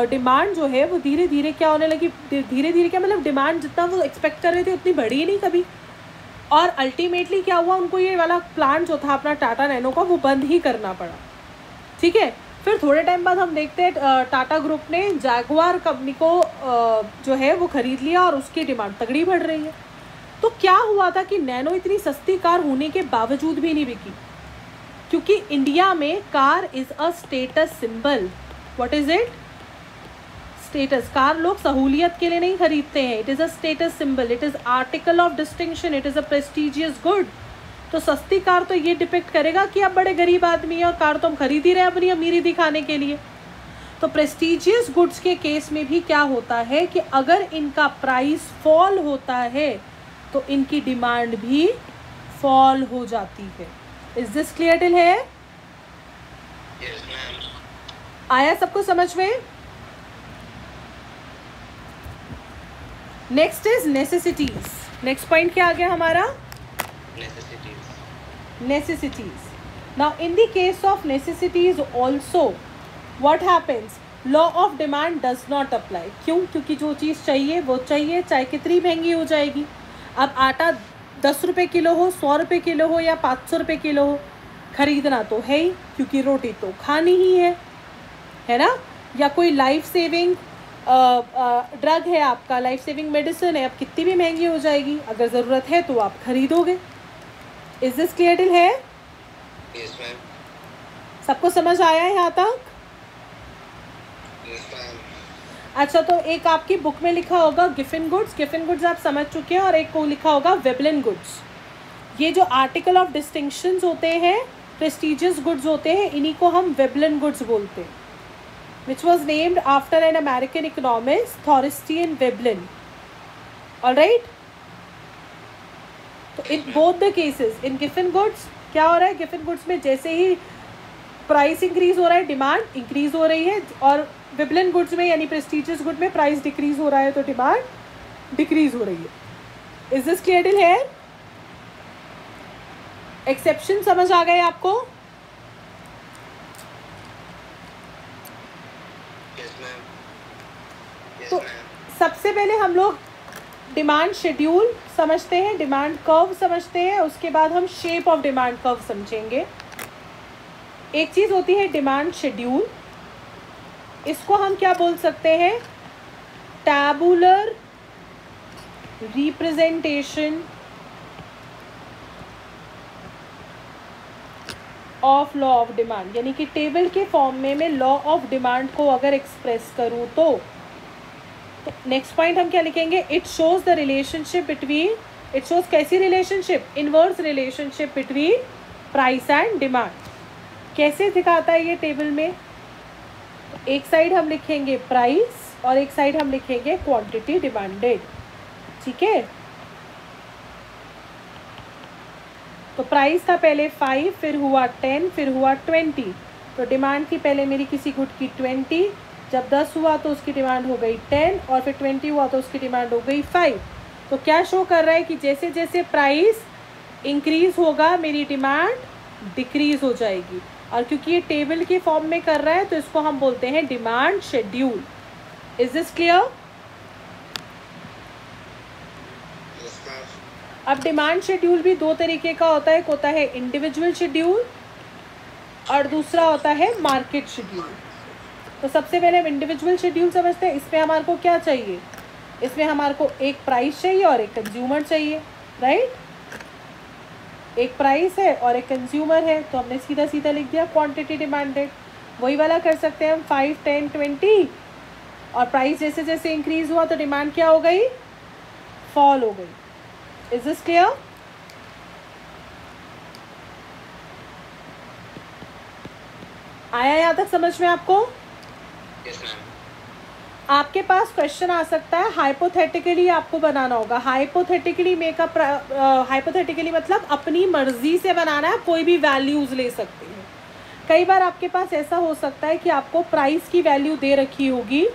S1: डिमांड जो है वो धीरे धीरे क्या होने लगी, धीरे धीरे क्या मतलब डिमांड जितना वो एक्सपेक्ट कर रहे थे उतनी बढ़ी ही नहीं कभी। और अल्टीमेटली क्या हुआ, उनको ये वाला प्लांट जो था अपना टाटा नैनो का वो बंद ही करना पड़ा, ठीक है। फिर थोड़े टाइम बाद हम देखते हैं टाटा ग्रुप ने जैगुआर कंपनी को जो है वो ख़रीद लिया, और उसकी डिमांड तगड़ी बढ़ रही है। तो क्या हुआ था कि नैनो इतनी सस्ती कार होने के बावजूद भी नहीं बिकी, क्योंकि इंडिया में car is a status symbol. What is it? Status. Car लोग सहूलियत के लिए नहीं खरीदते हैं, it is a status symbol, it is article of distinction, it is a prestigious good. तो सस्ती कार तो ये डिपिक्ट करेगा कि आप बड़े गरीब आदमी हैं और कार तो हम खरीद ही रहे हैं अपनी अमीरी दिखाने के लिए। तो प्रेस्टिजियस गुड्स के केस में भी क्या होता है कि अगर इनका प्राइस फॉल होता है तो इनकी डिमांड भी फॉल हो जाती है। इज दिस क्लियर टिल है?
S2: Yes, ma'am.
S1: आया सबको समझ में? Next is necessities. Next point क्या आ गया हमारा? Necessities. Now in the case of necessities also, what happens? Law of demand does not apply. क्यों? क्योंकि जो चीज़ चाहिए वो चाहिए, चाहे कितनी महंगी हो जाएगी। अब आटा 10 रुपये किलो हो, 100 रुपये किलो हो या 500 रुपये किलो हो, खरीदना तो है ही, क्योंकि रोटी तो खानी ही है ना। या कोई लाइफ सेविंग ड्रग है आपका, लाइफ सेविंग मेडिसिन है, अब कितनी भी महंगी हो जाएगी, अगर ज़रूरत है तो आप खरीदोगे। इज दिस क्लियर टिल है?
S2: Yes ma'am.
S1: सबको समझ आया है यहाँ तक?
S2: Yes ma'am.
S1: अच्छा, तो एक आपकी बुक में लिखा होगा गिफिन गुड्स, गिफिन गुड्स आप समझ चुके हैं, और एक को लिखा होगा वेबलिन गुड्स। ये जो आर्टिकल ऑफ डिस्टिंक्शंस होते हैं, प्रेस्टिजियस गुड्स होते हैं, इन्हीं को हम वेबलिन गुड्स बोलते हैं, which was named after an American economist, Thorstein Veblen. All right? तो in both the cases, in Giffen goods क्या हो रहा है? Giffen goods में जैसे ही प्राइस इंक्रीज हो रहा है, डिमांड इंक्रीज हो रही है, और Veblen goods में यानी प्रेस्टिजियस गुड में प्राइस डिक्रीज हो रहा है तो डिमांड डिक्रीज हो रही है। Is this clear till here? Exception समझ आ गए आपको? तो सबसे पहले हम लोग डिमांड शेड्यूल समझते हैं, डिमांड कर्व समझते हैं, उसके बाद हम शेप ऑफ डिमांड कर्व समझेंगे। एक चीज़ होती है डिमांड शेड्यूल, इसको हम क्या बोल सकते हैं? Tabular representation of law of demand, यानी कि टेबल के फॉर्म में मैं लॉ ऑफ डिमांड को अगर एक्सप्रेस करूँ तो नेक्स्ट पॉइंट हम क्या लिखेंगे? It shows the relationship between, it shows कैसी relationship? Inverse relationship between price and demand. कैसे दिखाता है ये टेबल में? एक साइड हम लिखेंगे प्राइस और एक साइड हम लिखेंगे क्वांटिटी डिमांडेड। ठीक है, तो प्राइस था पहले 5, फिर हुआ 10, फिर हुआ 20। तो डिमांड थी पहले मेरी किसी गुड की 20, जब 10 हुआ तो उसकी डिमांड हो गई 10, और फिर 20 हुआ तो उसकी डिमांड हो गई 5। तो क्या शो कर रहा है कि जैसे जैसे प्राइस इंक्रीज होगा मेरी डिमांड डिक्रीज हो जाएगी, और क्योंकि ये टेबल के फॉर्म में कर रहा है तो इसको हम बोलते हैं demand schedule. Is this clear? अब डिमांड शेड्यूल भी दो तरीके का होता है, एक होता है इंडिविजुअल शेड्यूल और दूसरा होता है मार्केट शेड्यूल। तो सबसे पहले हम इंडिविजुअल शेड्यूल समझते हैं। इसमें हमारे को क्या चाहिए? इसमें हमारे को एक प्राइस चाहिए और एक कंज्यूमर चाहिए, राइट? एक प्राइस है और एक कंज्यूमर है, तो हमने सीधा सीधा लिख दिया क्वांटिटी डिमांडेड। वही वाला कर सकते हैं हम 5, 10, 20, और प्राइस जैसे जैसे इंक्रीज हुआ तो डिमांड क्या हो गई? फॉल हो गई। Is this clear? आया यहाँ तक समझ में आपको?
S2: Yes ma'am.
S1: आपके पास क्वेश्चन आ सकता है, हाइपोथेटिकली आपको बनाना होगा। हाइपोथेटिकली मेकअप, हाइपोथेटिकली मतलब अपनी मर्जी से बनाना है, कोई भी वैल्यूज ले सकते हैं। कई बार आपके पास ऐसा हो सकता है कि आपको प्राइस की वैल्यू दे रखी होगी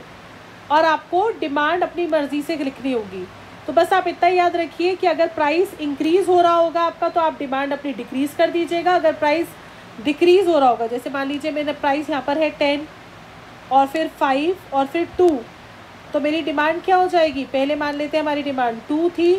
S1: और आपको डिमांड अपनी मर्जी से लिखनी होगी। तो बस आप इतना याद रखिए कि अगर प्राइस इंक्रीज हो रहा होगा आपका तो आप डिमांड अपनी डिक्रीज कर दीजिएगा। अगर प्राइस डिक्रीज हो रहा होगा, जैसे मान लीजिए मेरा प्राइस यहाँ पर है 10 और फिर 5 और फिर 2, तो मेरी डिमांड क्या हो जाएगी? पहले मान लेते हैं हमारी डिमांड 2 थी,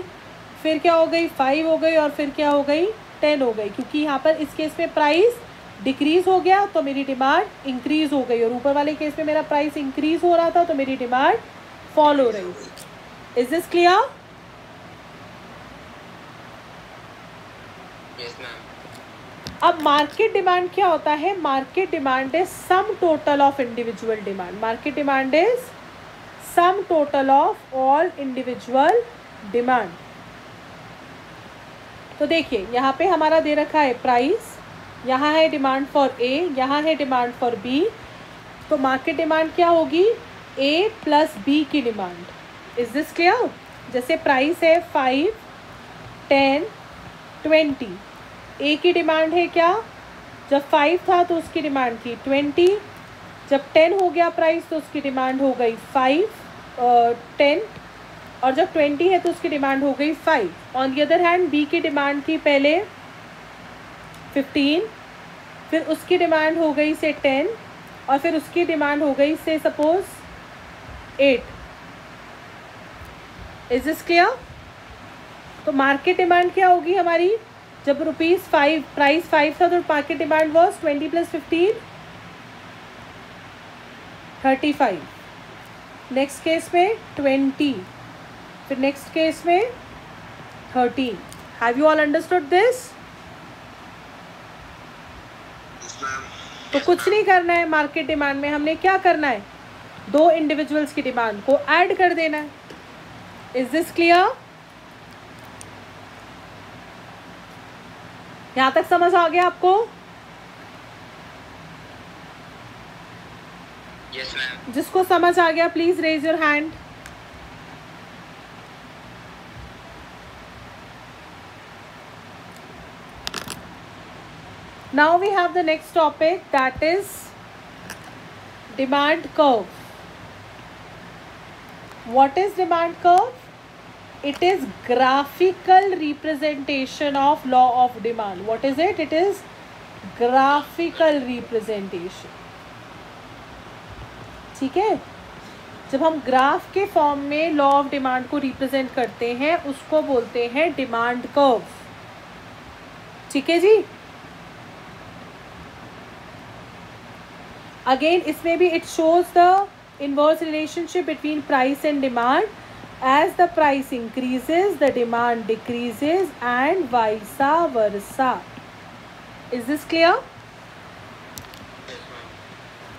S1: फिर क्या हो गई? 5 हो गई, और फिर क्या हो गई? 10 हो गई। क्योंकि यहाँ पर इस केस में प्राइस डिक्रीज हो गया तो मेरी डिमांड इंक्रीज हो गई, और ऊपर वाले केस में मेरा प्राइस इंक्रीज हो रहा था तो मेरी डिमांड फॉल हो रही थी। Is this clear?
S2: Yes ma'am.
S1: अब मार्केट डिमांड क्या होता है? Market demand is sum total of individual demand. Market demand is sum total of all individual demand. तो देखिए यहाँ पे हमारा दे रखा है प्राइस, यहाँ है डिमांड फॉर ए, यहाँ है डिमांड फॉर बी। तो मार्केट डिमांड क्या होगी? ए प्लस बी की डिमांड। Is this clear? जैसे प्राइस है 5, 10, 20। ए की डिमांड है क्या? जब 5 था तो उसकी डिमांड थी 20, जब 10 हो गया प्राइस तो उसकी डिमांड हो गई 10, और जब 20 है तो उसकी डिमांड हो गई 5। On the other hand B की डिमांड थी पहले 15, फिर उसकी डिमांड हो गई से 10, और फिर उसकी डिमांड हो गई से सपोज 8. Is this clear? तो मार्केट डिमांड क्या होगी हमारी? जब ₹5 प्राइस 5 था तो market demand was 20 + 15 35. Next case में 20, फिर नेक्स्ट केस में 13. Have you all understood this? तो कुछ नहीं करना है मार्केट डिमांड में, हमने क्या करना है, 2 इंडिविजुअल्स की डिमांड को ऐड कर देना है. Is this clear? यहां तक समझ आ गया आपको?
S2: Yes ma'am.
S1: जिसको समझ आ गया please raise your hand. Now we have the next topic, that is demand curve. What is demand curve? It is graphical representation of law of demand. What is it? It is graphical representation. ठीक है, जब हम graph के form में law of demand को represent करते हैं उसको बोलते हैं डिमांड कर्व. ठीक है जी. अगेन इसमें भी it shows the inverse relationship between price and demand. As the price increases the demand decreases and vice versa. Is this clear?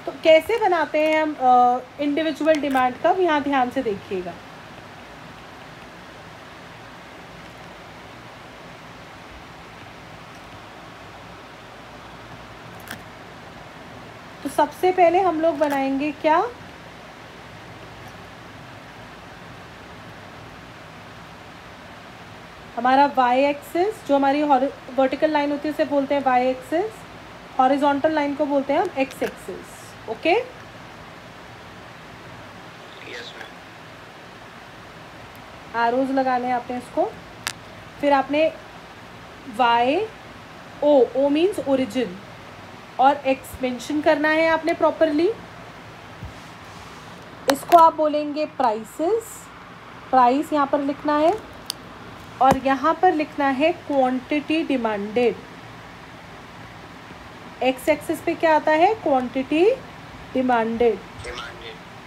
S1: तो कैसे बनाते हैं हम इंडिविजुअल डिमांड का, यहाँ ध्यान से देखिएगा. तो सबसे पहले हम लोग बनाएंगे क्या, हमारा y एक्सिस, जो हमारी वर्टिकल लाइन होती है उसे बोलते हैं y एक्सिस, हॉरिजॉन्टल लाइन को बोलते हैं हम x axis. Okay,
S2: yes ma'am.
S1: Arrows लगाने हैं आपने इसको. फिर आपने y o मीन्स ओरिजिन और x मेंशन करना है आपने प्रॉपरली. इसको आप बोलेंगे प्राइसेस, प्राइस यहाँ पर लिखना है और यहाँ पर लिखना है क्वांटिटी डिमांडेड. x एक्सिस पे क्या आता है, क्वांटिटी डिमांडेड,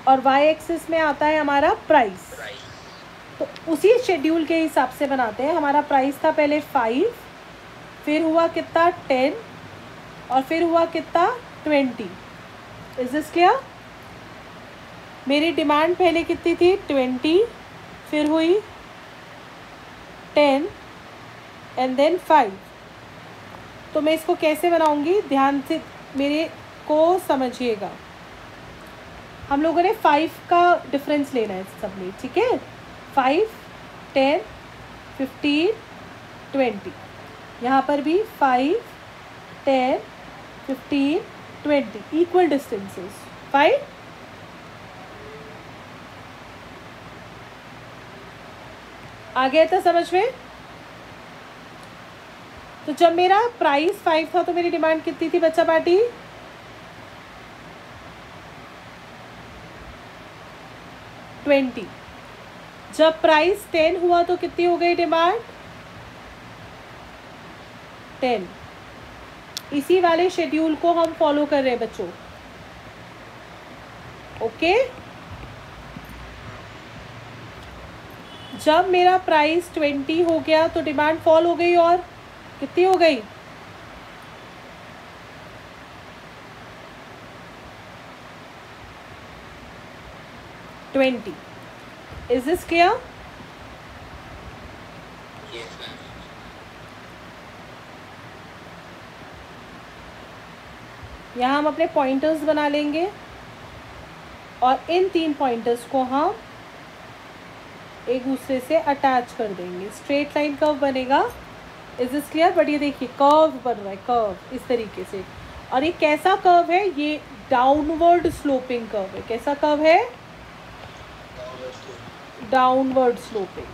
S1: और y एक्सिस में आता है हमारा प्राइस. तो उसी शेड्यूल के हिसाब से बनाते हैं. हमारा प्राइस था पहले 5, फिर हुआ कितना 10, और फिर हुआ कितना 20. Is this clear? मेरी डिमांड पहले कितनी थी 20, फिर हुई 10 एंड देन 5. तो मैं इसको कैसे बनाऊंगी, ध्यान से मेरे को समझिएगा. हम लोगों ने 5 का डिफरेंस लेना है सब में. ठीक है, 5, 10, 15, 20. यहाँ पर भी 5, 10, 15, 20 इक्वल डिस्टेंसेस. फाइन. आ गया था समझ में? तो जब मेरा प्राइस 5 था तो मेरी डिमांड कितनी थी बच्चा पार्टी? 20. जब प्राइस 10 हुआ तो कितनी हो गई डिमांड? 10. इसी वाले शेड्यूल को हम फॉलो कर रहे हैं बच्चों. ओके, जब मेरा प्राइस 20 हो गया तो डिमांड फॉल हो गई, और कितनी हो गई? 20. Is this clear?
S2: Yes ma'am.
S1: यहाँ हम अपने पॉइंटर्स बना लेंगे और इन 3 पॉइंटर्स को हम एक दूसरे से अटैच कर देंगे. स्ट्रेट लाइन कर्व बनेगा. Is this clear? बट ये देखिए कर्व बन रहा है, कर्व इस तरीके से. और ये कैसा कर्व है? ये डाउनवर्ड स्लोपिंग कर्व है. कैसा कर्व है? Downward sloping.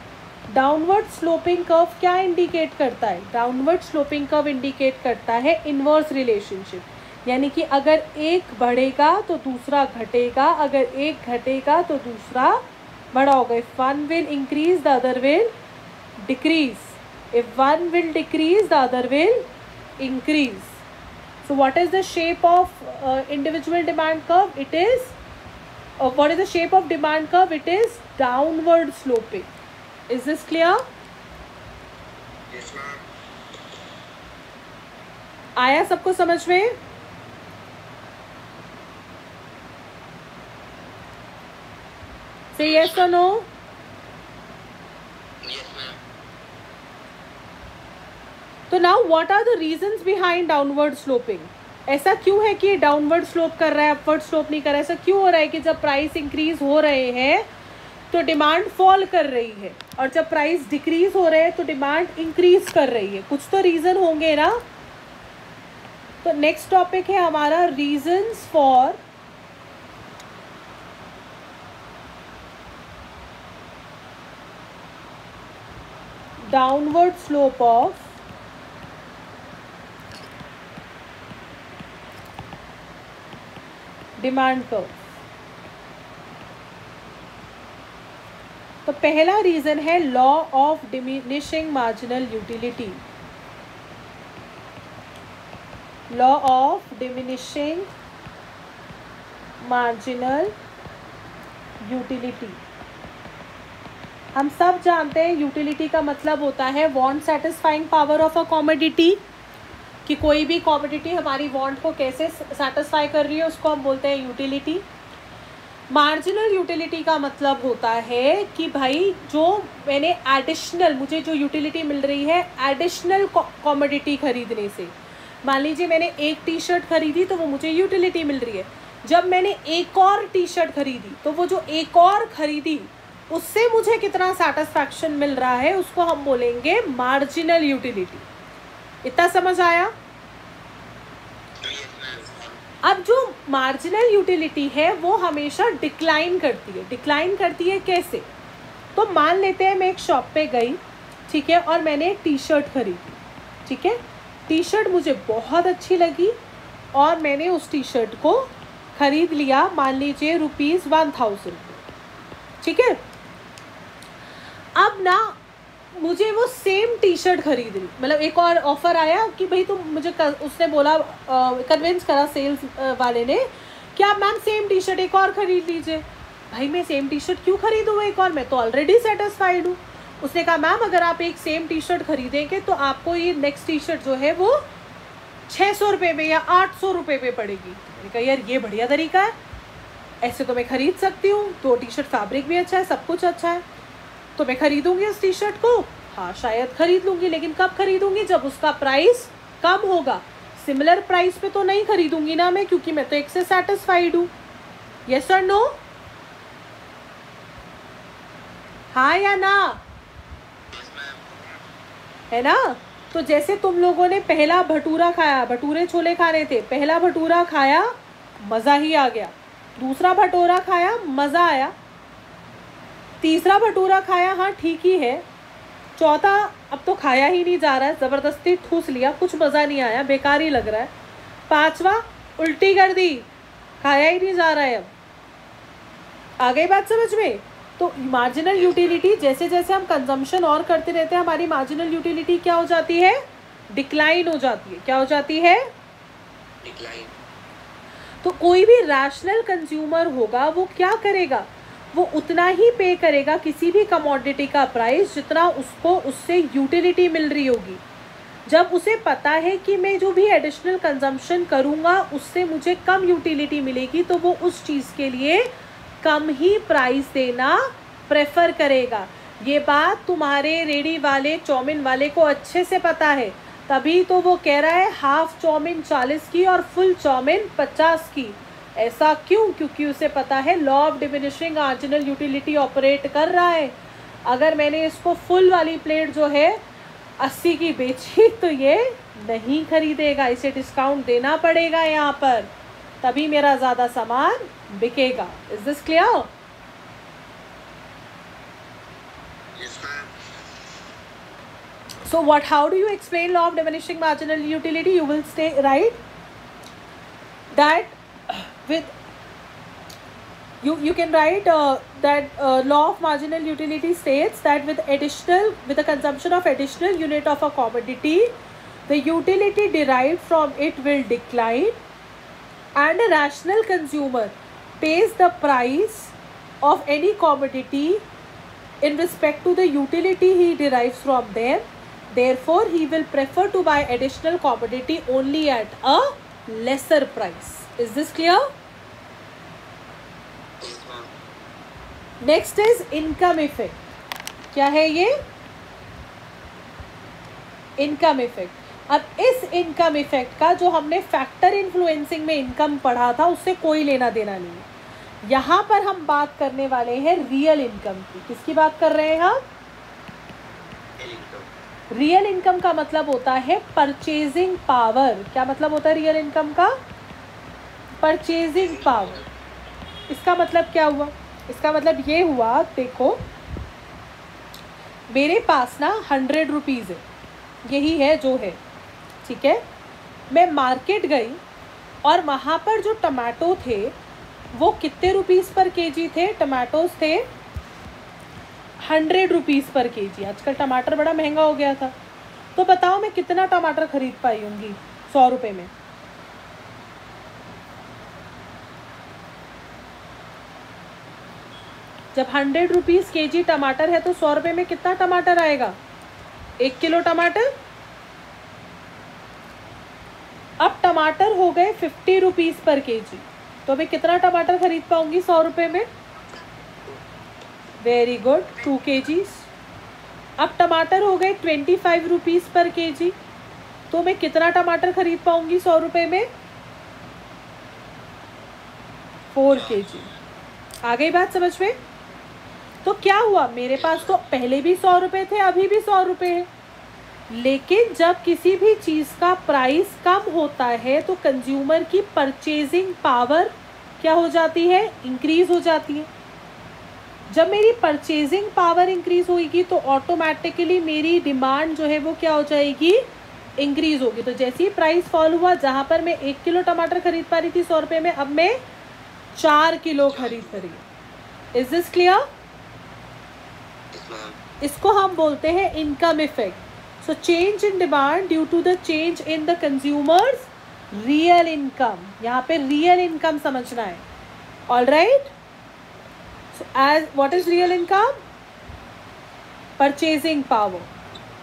S1: Downward sloping curve क्या इंडिकेट करता है? डाउनवर्ड स्लोपिंग कर्व इंडिकेट करता है इनवर्स रिलेशनशिप. यानी कि अगर एक बढ़ेगा तो दूसरा घटेगा, अगर एक घटेगा तो दूसरा बड़ा होगा. If one will increase the other will decrease, if one will decrease the other will increase. So what is the shape of individual demand curve? It is what is the shape of demand curve? It is downward sloping. Is this clear?
S2: Yes, ma'am.
S1: आया सबको समझ में? Say yes or no.
S2: Yes, ma'am.
S1: तो now what are the reasons behind downward sloping? ऐसा क्यों है कि ये डाउनवर्ड स्लोप कर रहा है, अपवर्ड स्लोप नहीं कर रहा है? ऐसा क्यों हो रहा है कि जब प्राइस इंक्रीज हो रहे हैं तो डिमांड फॉल कर रही है, और जब प्राइस डिक्रीज हो रहे हैं तो डिमांड इंक्रीज कर रही है? कुछ तो रीजन होंगे ना. तो नेक्स्ट टॉपिक है हमारा reasons for downward slope of demand curve. तो पहला रीजन है law of diminishing marginal utility. Law of diminishing marginal utility. हम सब जानते हैं यूटिलिटी का मतलब होता है want satisfying power of a commodity, कि कोई भी कमोडिटी हमारी वांट को कैसे सेटिस्फाई कर रही है उसको हम बोलते हैं यूटिलिटी. मार्जिनल यूटिलिटी का मतलब होता है कि भाई जो मैंने एडिशनल, मुझे जो यूटिलिटी मिल रही है एडिशनल कमोडिटी खरीदने से. मान लीजिए मैंने एक टी शर्ट खरीदी तो वो मुझे यूटिलिटी मिल रही है. जब मैंने एक और टी शर्ट खरीदी तो वो जो एक और खरीदी उससे मुझे कितना सेटिस्फैक्शन मिल रहा है उसको हम बोलेंगे मार्जिनल यूटिलिटी. इतना समझ आया?
S2: Yes, ma'am.
S1: अब जो मार्जिनल यूटिलिटी है वो हमेशा डिक्लाइन करती है. डिक्लाइन करती है कैसे? तो मान लेते हैं मैं एक शॉप पे गई, ठीक है, और मैंने एक टी शर्ट खरीदी. ठीक है, टी शर्ट मुझे बहुत अच्छी लगी और मैंने उस टी शर्ट को खरीद लिया, मान लीजिए ₹1000. ठीक है, अब ना मुझे वो सेम टी शर्ट खरीदनी, मतलब एक और ऑफ़र आया कि भाई तुम मुझे उसने बोला, कन्विंस करा सेल्स वाले ने कि आप मैम सेम टी शर्ट एक और ख़रीद लीजिए. भाई मैं सेम टी शर्ट क्यों खरीदूँ एक और, मैं तो ऑलरेडी सेटिस्फाइड हूँ. उसने कहा मैम अगर आप एक सेम टी शर्ट खरीदेंगे तो आपको ये नेक्स्ट टी शर्ट जो है वो 600 रुपये में या 800 रुपये में पड़ेगी. मैंने कहा यार ये बढ़िया तरीका है, ऐसे तो मैं ख़रीद सकती हूँ, तो टी शर्ट फैब्रिक भी अच्छा है, सब कुछ अच्छा है, तो मैं खरीदूंगी उस टी शर्ट को. हाँ शायद खरीद लूँगी, लेकिन कब खरीदूंगी? जब उसका प्राइस कम होगा. सिमिलर प्राइस पे तो नहीं खरीदूंगी ना मैं, क्योंकि मैं तो एक से सेटिस्फाइड हूँ. यस और नो? हाँ या ना?
S2: Yes, ma'am.
S1: है ना? तो जैसे तुम लोगों ने पहला भटूरा खाया, भटूरे छोले खाने थे, पहला भटूरा खाया मज़ा ही आ गया, दूसरा भटूरा खाया मज़ा आया, तीसरा भटूरा खाया हाँ ठीक ही है, चौथा अब तो खाया ही नहीं जा रहा है, ज़बरदस्ती ठूस लिया, कुछ मज़ा नहीं आया, बेकार ही लग रहा है, पांचवा उल्टी कर दी, खाया ही नहीं जा रहा है. अब आ गई बात समझ में? तो मार्जिनल यूटिलिटी, जैसे जैसे हम कंजम्पशन और करते रहते हैं हमारी मार्जिनल यूटिलिटी क्या हो जाती है? डिक्लाइन हो जाती है. क्या हो जाती है?
S2: Decline.
S1: तो कोई भी रैशनल कंज्यूमर होगा वो क्या करेगा? वो उतना ही पे करेगा किसी भी कमोडिटी का प्राइस जितना उसको उससे यूटिलिटी मिल रही होगी. जब उसे पता है कि मैं जो भी एडिशनल कंजम्पशन करूँगा उससे मुझे कम यूटिलिटी मिलेगी, तो वो उस चीज़ के लिए कम ही प्राइस देना प्रेफर करेगा. ये बात तुम्हारे रेडी वाले चाउमीन वाले को अच्छे से पता है, तभी तो वो कह रहा है हाफ चाउमीन 40 की और फुल चाउमीन 50 की. ऐसा क्यों? क्योंकि उसे पता है law of diminishing marginal utility operate कर रहा है. अगर मैंने इसको फुल वाली प्लेट जो है 80 की बेची तो ये नहीं खरीदेगा, इसे डिस्काउंट देना पड़ेगा यहाँ पर, तभी मेरा ज़्यादा सामान बिकेगा. Is this clear?
S2: Yes, ma'am.
S1: So what? How do you explain law of diminishing marginal utility? You will say, right? that with you can write that law of marginal utility states that with the consumption of additional unit of a commodity, the utility derived from it will decline, and a rational consumer pays the price of any commodity in respect to the utility he derives from them. Therefore, he will prefer to buy additional commodity only at a lesser price. Is this clear?
S2: Yes, ma'am.
S1: Next is income effect. क्या है ये? Income effect. अब इस income effect का जो हमने factor influencing में income पढ़ा था उससे कोई लेना देना नहीं है. यहाँ पर हम बात करने वाले हैं रियल इनकम की. किसकी बात कर रहे हैं हम?
S2: Income.
S1: रियल इनकम का मतलब होता है परचेजिंग पावर. क्या मतलब होता है रियल इनकम का? Purchasing power. इसका मतलब क्या हुआ? इसका मतलब ये हुआ, देखो मेरे पास ना 100 रुपीज़ है, यही है जो है, ठीक है. मैं मार्केट गई और वहाँ पर जो टमाटो थे वो कितने रुपीज़ पर केजी थे? टमाटोज थे 100 रुपीज़ पर केजी. आजकल टमाटर बड़ा महंगा हो गया था, तो बताओ मैं कितना टमाटर खरीद पाई होंगी 100 रुपये में? जब 100 रुपीज़ केजी टमाटर है तो 100 रुपये में कितना टमाटर आएगा? 1 किलो टमाटर. अब टमाटर हो गए 50 रुपीज़ पर केजी, तो मैं कितना टमाटर खरीद पाऊंगी 100 रुपये में? Very good, 2 KGs. अब टमाटर हो गए 25 रुपीज़ पर केजी, तो मैं कितना टमाटर खरीद पाऊंगी 100 रुपये में? 4 केजी. आ गई बात समझ में? तो क्या हुआ, मेरे पास तो पहले भी 100 रुपये थे, अभी भी 100 रुपये है, लेकिन जब किसी भी चीज़ का प्राइस कम होता है तो कंज्यूमर की परचेजिंग पावर क्या हो जाती है? इंक्रीज हो जाती है. जब मेरी परचेजिंग पावर इंक्रीज होगी तो ऑटोमेटिकली मेरी डिमांड जो है वो क्या हो जाएगी? इंक्रीज होगी. तो जैसे ही प्राइस फॉल हुआ, जहाँ पर मैं 1 किलो टमाटर खरीद पा रही थी 100 रुपये में, अब मैं 4 किलो खरीद पा रही हूँ. Is this clear?
S2: Yes, ma'am.
S1: इसको हम बोलते हैं income effect. So change in demand due to the change in the consumer's real income. यहाँ पे रियल इनकम समझना है. All right. So as what is real income? Purchasing power.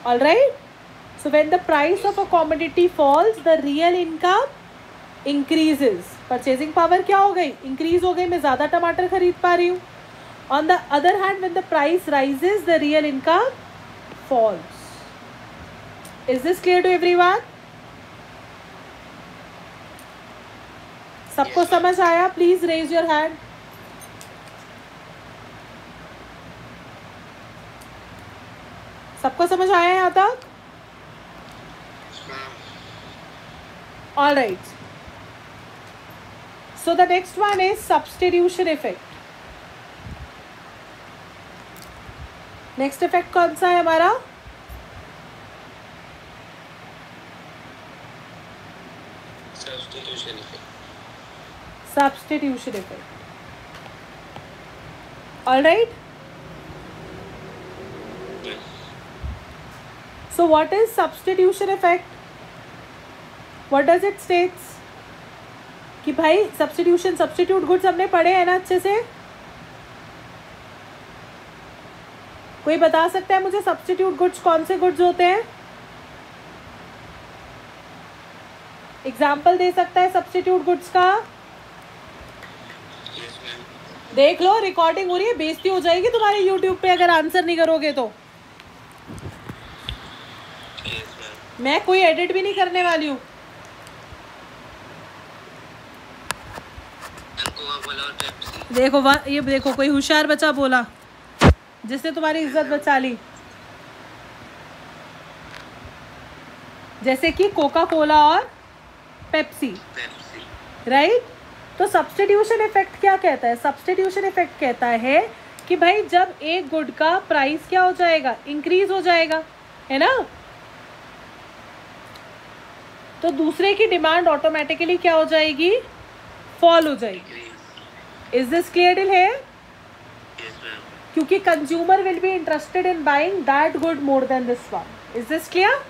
S1: All right. So when the price of a commodity falls the real income increases. Purchasing power क्या हो गई? Increase हो गई. मैं ज़्यादा टमाटर खरीद पा रही हूँ. On the other hand, when the price rises, the real income falls. Is this clear to everyone? सबको
S2: Yes, ma'am.
S1: समझ आया? Please raise your hand. सबको समझ आया यहाँ तक?
S2: Yes, ma'am.
S1: All right. So the next one is substitution effect. Next effect कौन सा है हमारा?
S2: Substitution effect.
S1: Substitution effect. All right.
S2: Yes.
S1: So what is substitution effect? What does it states? कि भाई सब्स्टिट्यूट गुड्स हमने पढ़े हैं ना अच्छे से? कोई बता सकता है मुझे सब्स्टिट्यूट गुड्स कौन से गुड्स होते हैं? एग्जाम्पल दे सकता है सब्स्टिट्यूट गुड्स का?
S2: Yes, ma'am.
S1: देख लो, रिकॉर्डिंग हो रही है, बेइज्जती हो जाएगी तुम्हारी यूट्यूब पे अगर आंसर नहीं करोगे तो.
S2: Yes, ma'am.
S1: मैं कोई एडिट भी नहीं करने वाली हूँ.
S2: Coca-Cola और Pepsi.
S1: देखो ये देखो, कोई होशियार बच्चा बोला जिसने तुम्हारी इज्जत बचा ली. जैसे कि कोका कोला और पेप्सी.
S2: Pepsi.
S1: राइट. तो सब्स्टिट्यूशन इफेक्ट क्या कहता है? सब्स्टिट्यूशन इफेक्ट कहता है कि भाई जब एक गुड का प्राइस क्या हो जाएगा? इंक्रीज हो जाएगा, है ना? तो दूसरे की डिमांड ऑटोमेटिकली क्या हो जाएगी? फॉल हो जाएगी.
S2: Decrease.
S1: Is this clear till here?
S2: Yes, ma'am.
S1: क्योंकि consumer will be interested in buying that good more than this one. Is this clear?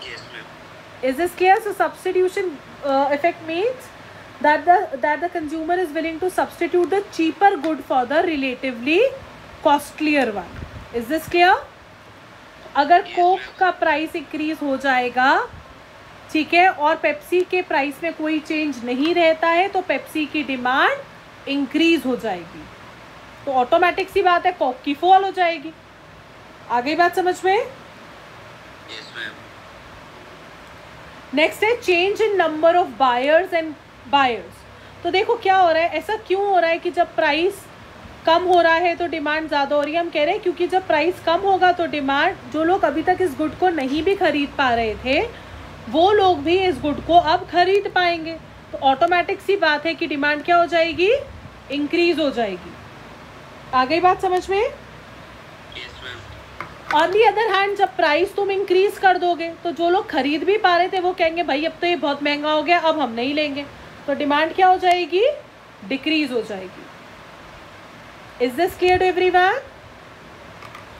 S2: Yes, ma'am.
S1: Is this clear? So substitution effect means that the consumer is willing to substitute the cheaper good for the relatively costlier one. Is this clear? अगर
S2: Yes,
S1: Coke
S2: ma'am.
S1: का price increase हो जाएगा, ठीक है, और Pepsi के price में कोई चेंज नहीं रहता है, तो पेप्सी की डिमांड इंक्रीज हो जाएगी. तो ऑटोमेटिक सी बात है, कोक की फॉल हो जाएगी. आ गई बात समझ में?
S2: Yes, ma'am.
S1: नेक्स्ट है change in number of buyers and buyers. तो देखो क्या हो रहा है, ऐसा क्यों हो रहा है कि जब प्राइस कम हो रहा है तो डिमांड ज़्यादा हो रही है. हम कह रहे हैं क्योंकि जब प्राइस कम होगा तो डिमांड, जो लोग अभी तक इस गुड को नहीं भी खरीद पा रहे थे वो लोग भी इस गुड को अब खरीद पाएंगे. तो ऑटोमेटिक सी बात है कि डिमांड क्या हो जाएगी, इंक्रीज हो जाएगी. आ गई बात समझ में?
S2: Yes, ma'am.
S1: On the other hand जब प्राइस तुम इंक्रीज कर दोगे तो जो लोग खरीद भी पा रहे थे वो कहेंगे भाई अब तो ये बहुत महंगा हो गया, अब हम नहीं लेंगे. तो डिमांड क्या हो जाएगी, डिक्रीज हो जाएगी. Is this clear to everyone?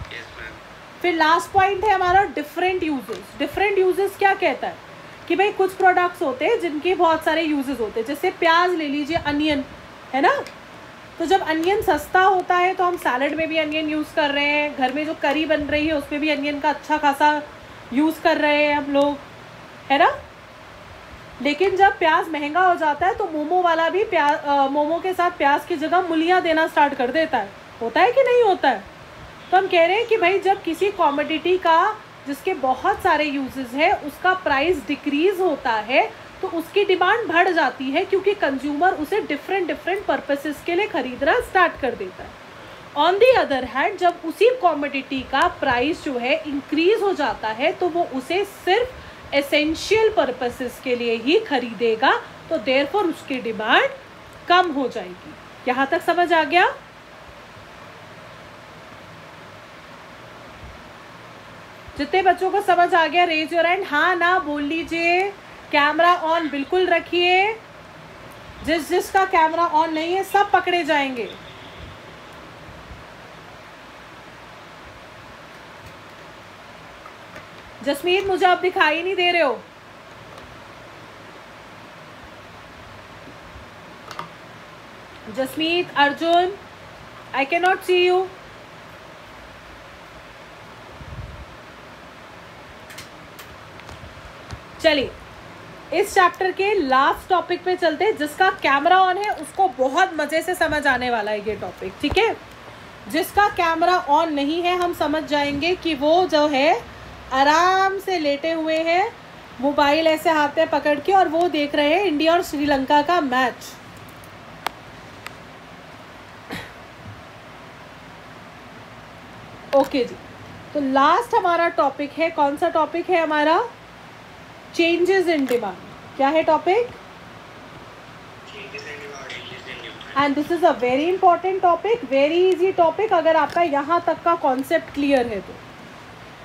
S2: Yes, ma'am.
S1: फिर लास्ट पॉइंट है हमारा डिफरेंट यूजेस. डिफरेंट यूजेस क्या कहता है कि भाई कुछ प्रोडक्ट्स होते हैं जिनके बहुत सारे यूजेस होते हैं. जैसे प्याज ले लीजिए, अनियन है ना. तो जब अनियन सस्ता होता है तो हम सैलड में भी अनियन यूज़ कर रहे हैं, घर में जो करी बन रही है उसमें भी अनियन का अच्छा खासा यूज़ कर रहे हैं हम लोग, है ना. लेकिन जब प्याज महंगा हो जाता है तो मोमो वाला भी मोमो के साथ प्याज की जगह मूलियाँ देना स्टार्ट कर देता है. होता है कि नहीं होता है? तो हम कह रहे हैं कि भाई जब किसी कॉमोडिटी का जिसके बहुत सारे यूजेस हैं उसका प्राइस डिक्रीज होता है तो उसकी डिमांड बढ़ जाती है, क्योंकि कंज्यूमर उसे डिफरेंट पर्पसेस के लिए खरीदना स्टार्ट कर देता है. ऑन दी अदर हैंड जब उसी कॉमोडिटी का प्राइस जो है इंक्रीज हो जाता है तो वो उसे सिर्फ एसेंशियल पर्पसेस के लिए ही खरीदेगा, तो देयरफॉर उसकी डिमांड कम हो जाएगी. यहाँ तक समझ आ गया? जितने बच्चों को समझ आ गया रेज योर हैंड, हाँ ना बोल लीजिए. कैमरा ऑन बिल्कुल रखिए. जिसका कैमरा ऑन नहीं है सब पकड़े जाएंगे. जसमीत मुझे आप दिखाई नहीं दे रहे हो. Jasmeet, Arjun, I can not see you. चलिए इस चैप्टर के लास्ट टॉपिक पे चलते हैं. जिसका कैमरा ऑन है उसको बहुत मज़े से समझ आने वाला है ये टॉपिक, ठीक है. जिसका कैमरा ऑन नहीं है हम समझ जाएंगे कि वो जो है आराम से लेटे हुए हैं, मोबाइल ऐसे हाथ में पकड़ के, और वो देख रहे हैं इंडिया और श्रीलंका का मैच. ओके जी, तो लास्ट हमारा टॉपिक है, कौन सा टॉपिक है हमारा? Changes in demand. क्या है topic?
S2: Changes in demand.
S1: And this is a very important topic, very easy topic. अगर आपका यहाँ तक का कॉन्सेप्ट क्लियर है तो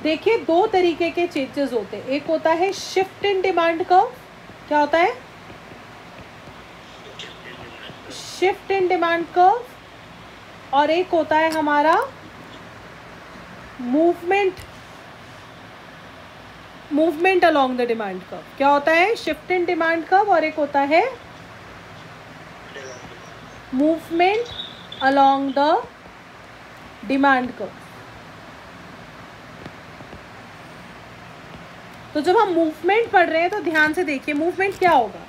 S1: देखिए, दो तरीके के चेंजेस होते हैं. एक होता है शिफ्ट इन डिमांड कर्व. क्या होता है? Shift in demand curve. और एक होता है हमारा movement along the demand curve. क्या होता है? शिफ्ट इन डिमांड कर्व, और एक होता है movement along the demand curve. तो जब हम मूवमेंट पढ़ रहे हैं तो ध्यान से देखिए, मूवमेंट क्या होगा?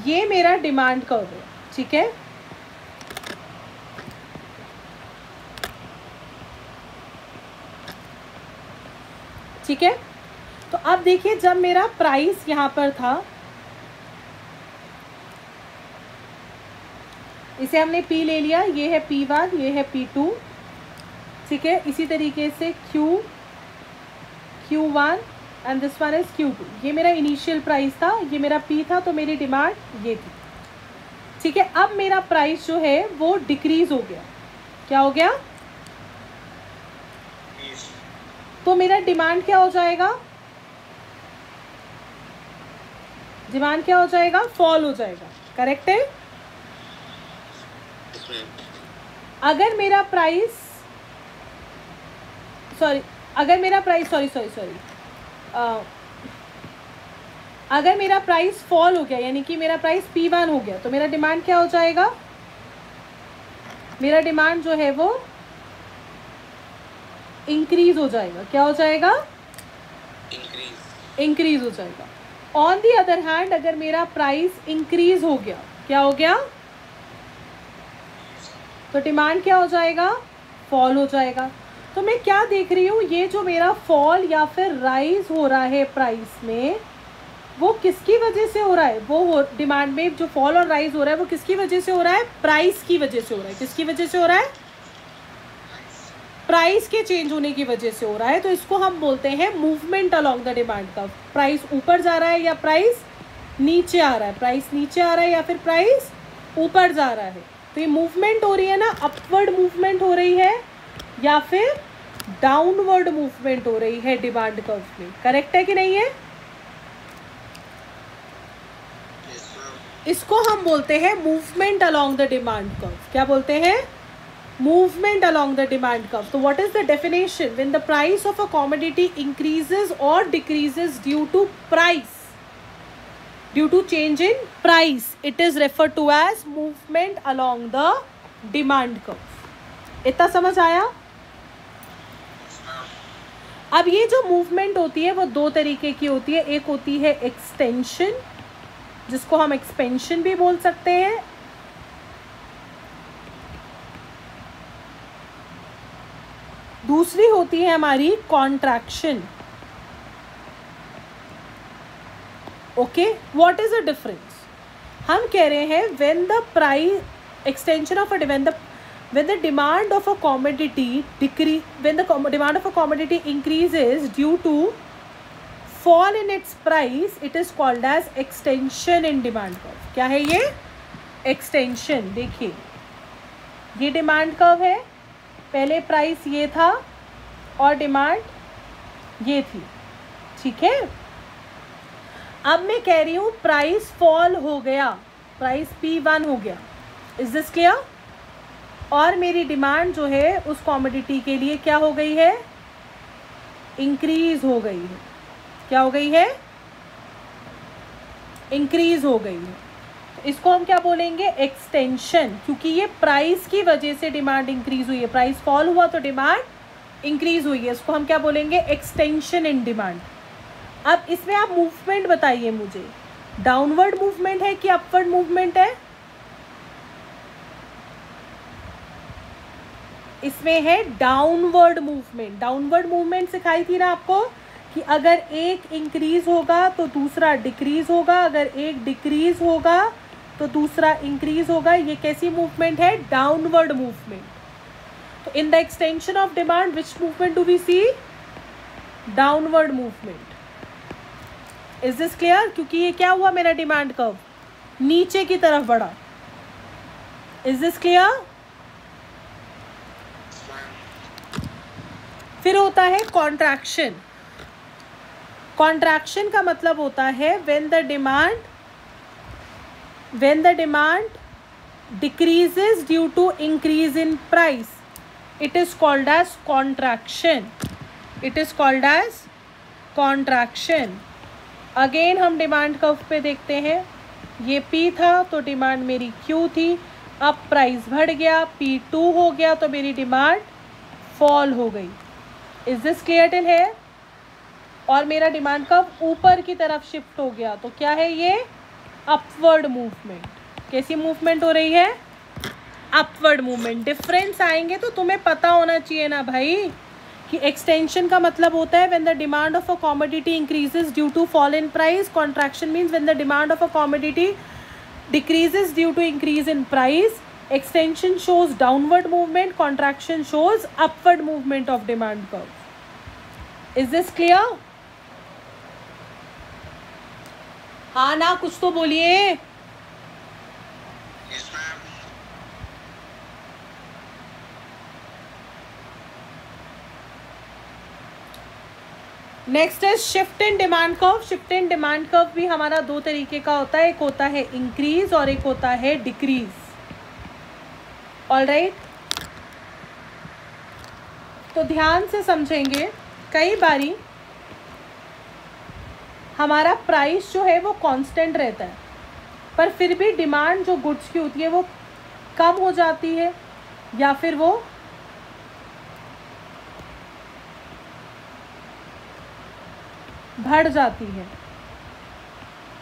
S1: ये मेरा डिमांड कर्व है, ठीक है. ठीक है, तो अब देखिए जब मेरा प्राइस यहाँ पर था, इसे हमने P ले लिया, ये है P1, ये है P2, ठीक है. इसी तरीके से Q1 and this one is Q2. ये मेरा इनिशियल प्राइस था, ये मेरा P था, तो मेरी डिमांड ये थी, ठीक है. अब मेरा प्राइस जो है वो डिक्रीज हो गया. क्या हो गया? तो मेरा डिमांड क्या हो जाएगा? डिमांड क्या हो जाएगा, फॉल हो जाएगा, करेक्ट है।
S2: Yes, ma'am.
S1: अगर मेरा प्राइस सॉरी अगर मेरा प्राइस अगर मेरा प्राइस फॉल हो गया, यानी कि मेरा प्राइस P1 हो गया, तो मेरा डिमांड क्या हो जाएगा, मेरा डिमांड जो है वो इंक्रीज हो जाएगा। क्या हो जाएगा,
S2: Increase.
S1: इंक्रीज हो जाएगा। ऑन दी अदर हैंड अगर मेरा प्राइस इंक्रीज हो गया, क्या हो गया, तो डिमांड क्या हो जाएगा, फॉल हो जाएगा। तो मैं क्या देख रही हूँ, ये जो मेरा फॉल या फिर राइज हो रहा है प्राइस में, वो किसकी वजह से हो रहा है, वो डिमांड में जो फॉल और राइज हो रहा है वो किसकी वजह से हो रहा है, प्राइस की वजह से हो रहा है। किसकी वजह से हो रहा है, प्राइस के चेंज होने की वजह से हो रहा है। तो इसको हम बोलते हैं movement along the demand curve. Price ऊपर जा रहा है या प्राइस नीचे आ रहा है, प्राइस नीचे आ रहा है या फिर प्राइस ऊपर जा रहा है। तो ये मूवमेंट हो रही है ना, अपवर्ड मूवमेंट हो रही है या फिर डाउनवर्ड मूवमेंट हो रही है डिमांड कर्व में, करेक्ट है कि नहीं है।
S2: Yes, ma'am.
S1: इसको हम बोलते हैं movement along the demand curve. क्या बोलते हैं, movement along the demand curve. तो what is the definition, when the price of a commodity increases और decreases due to price, due to change in price, it is refer to as movement along the demand curve. इतना समझ आया।
S2: Yes, ma'am.
S1: अब ये जो movement होती है वो दो तरीके की होती है। एक होती है एक्सटेंशन, जिसको हम एक्सपेंशन भी बोल सकते हैं। दूसरी होती है हमारी contraction. Okay, what is the difference. हम कह रहे हैं when the price extension of when the demand of a commodity when the demand of a commodity increases due to fall in its price, it is called as extension in demand curve। क्या है ये, extension. देखिए ये demand curve है, पहले price ये था और डिमांड ये थी, ठीक है। अब मैं कह रही हूँ प्राइस फॉल हो गया, प्राइस P1 हो गया, इज दिस क्लियर। और मेरी डिमांड जो है उस कॉमोडिटी के लिए क्या हो गई है, इंक्रीज हो गई है। क्या हो गई है, इंक्रीज हो गई है। तो इसको हम क्या बोलेंगे, एक्सटेंशन, क्योंकि ये प्राइस की वजह से डिमांड इंक्रीज हुई है। प्राइस फॉल हुआ तो डिमांड इंक्रीज हुई है, इसको हम क्या बोलेंगे, एक्सटेंशन इन डिमांड। अब इसमें आप मूवमेंट बताइए मुझे, डाउनवर्ड मूवमेंट है कि अपवर्ड मूवमेंट है। इसमें है डाउनवर्ड मूवमेंट। डाउनवर्ड मूवमेंट सिखाई थी ना आपको कि अगर एक इंक्रीज होगा तो दूसरा डिक्रीज होगा, अगर एक डिक्रीज होगा तो दूसरा इंक्रीज होगा। ये कैसी मूवमेंट है, डाउनवर्ड मूवमेंट। तो in the extension of demand which movement do we see, downward movement. Is this clear, क्योंकि ये क्या हुआ, मेरा डिमांड कर्व नीचे की तरफ बढ़ा। Is this clear. फिर होता है कॉन्ट्रैक्शन। कॉन्ट्रैक्शन का मतलब होता है when the demand decreases due to increase in price, it is called as contraction. It is called as contraction. Again हम डिमांड कर्व पे देखते हैं, ये P था तो डिमांड मेरी Q थी, अब प्राइस बढ़ गया, P2 हो गया तो मेरी डिमांड फॉल हो गई। इज दिस क्लियर टिल है। और मेरा डिमांड कर्व ऊपर की तरफ शिफ्ट हो गया, तो क्या है ये, अपवर्ड मूवमेंट। कैसी मूवमेंट हो रही है, अपवर्ड मूवमेंट। डिफरेंस आएंगे तो तुम्हें पता होना चाहिए ना भाई कि एक्सटेंशन का मतलब होता है when the demand of a commodity increases due to fall in price. Contraction means when the demand of a commodity decreases due to increase in price. Extension shows downward movement, contraction shows upward movement of demand curve. Is this clear? हाँ ना, कुछ तो बोलिए।
S2: Yes, ma'am.
S1: Next है shift in demand curve. Shift in demand curve भी हमारा दो तरीके का होता है, एक होता है इंक्रीज और एक होता है डिक्रीज। ऑलराइट, तो ध्यान से समझेंगे। कई बारी हमारा प्राइस जो है वो कांस्टेंट रहता है, पर फिर भी डिमांड जो गुड्स की होती है वो कम हो जाती है या फिर वो बढ़ जाती है।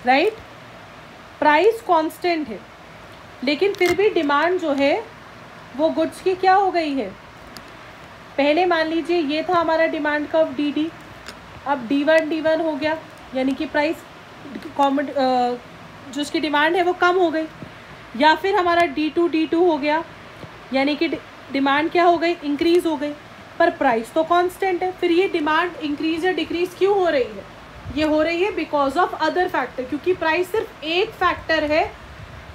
S1: राइट, प्राइस कांस्टेंट है लेकिन फिर भी डिमांड जो है वो गुड्स की क्या हो गई है। पहले मान लीजिए ये था हमारा डिमांड कर्व डी, अब D1 हो गया, यानी कि प्राइस जो उसकी डिमांड है वो कम हो गई। या फिर हमारा D2 हो गया, यानी कि डिमांड क्या हो गई, इंक्रीज हो गई, पर प्राइस तो कांस्टेंट है। फिर ये डिमांड इंक्रीज या डिक्रीज क्यों हो रही है? ये हो रही है बिकॉज ऑफ अदर फैक्टर, क्योंकि प्राइस सिर्फ एक फैक्टर है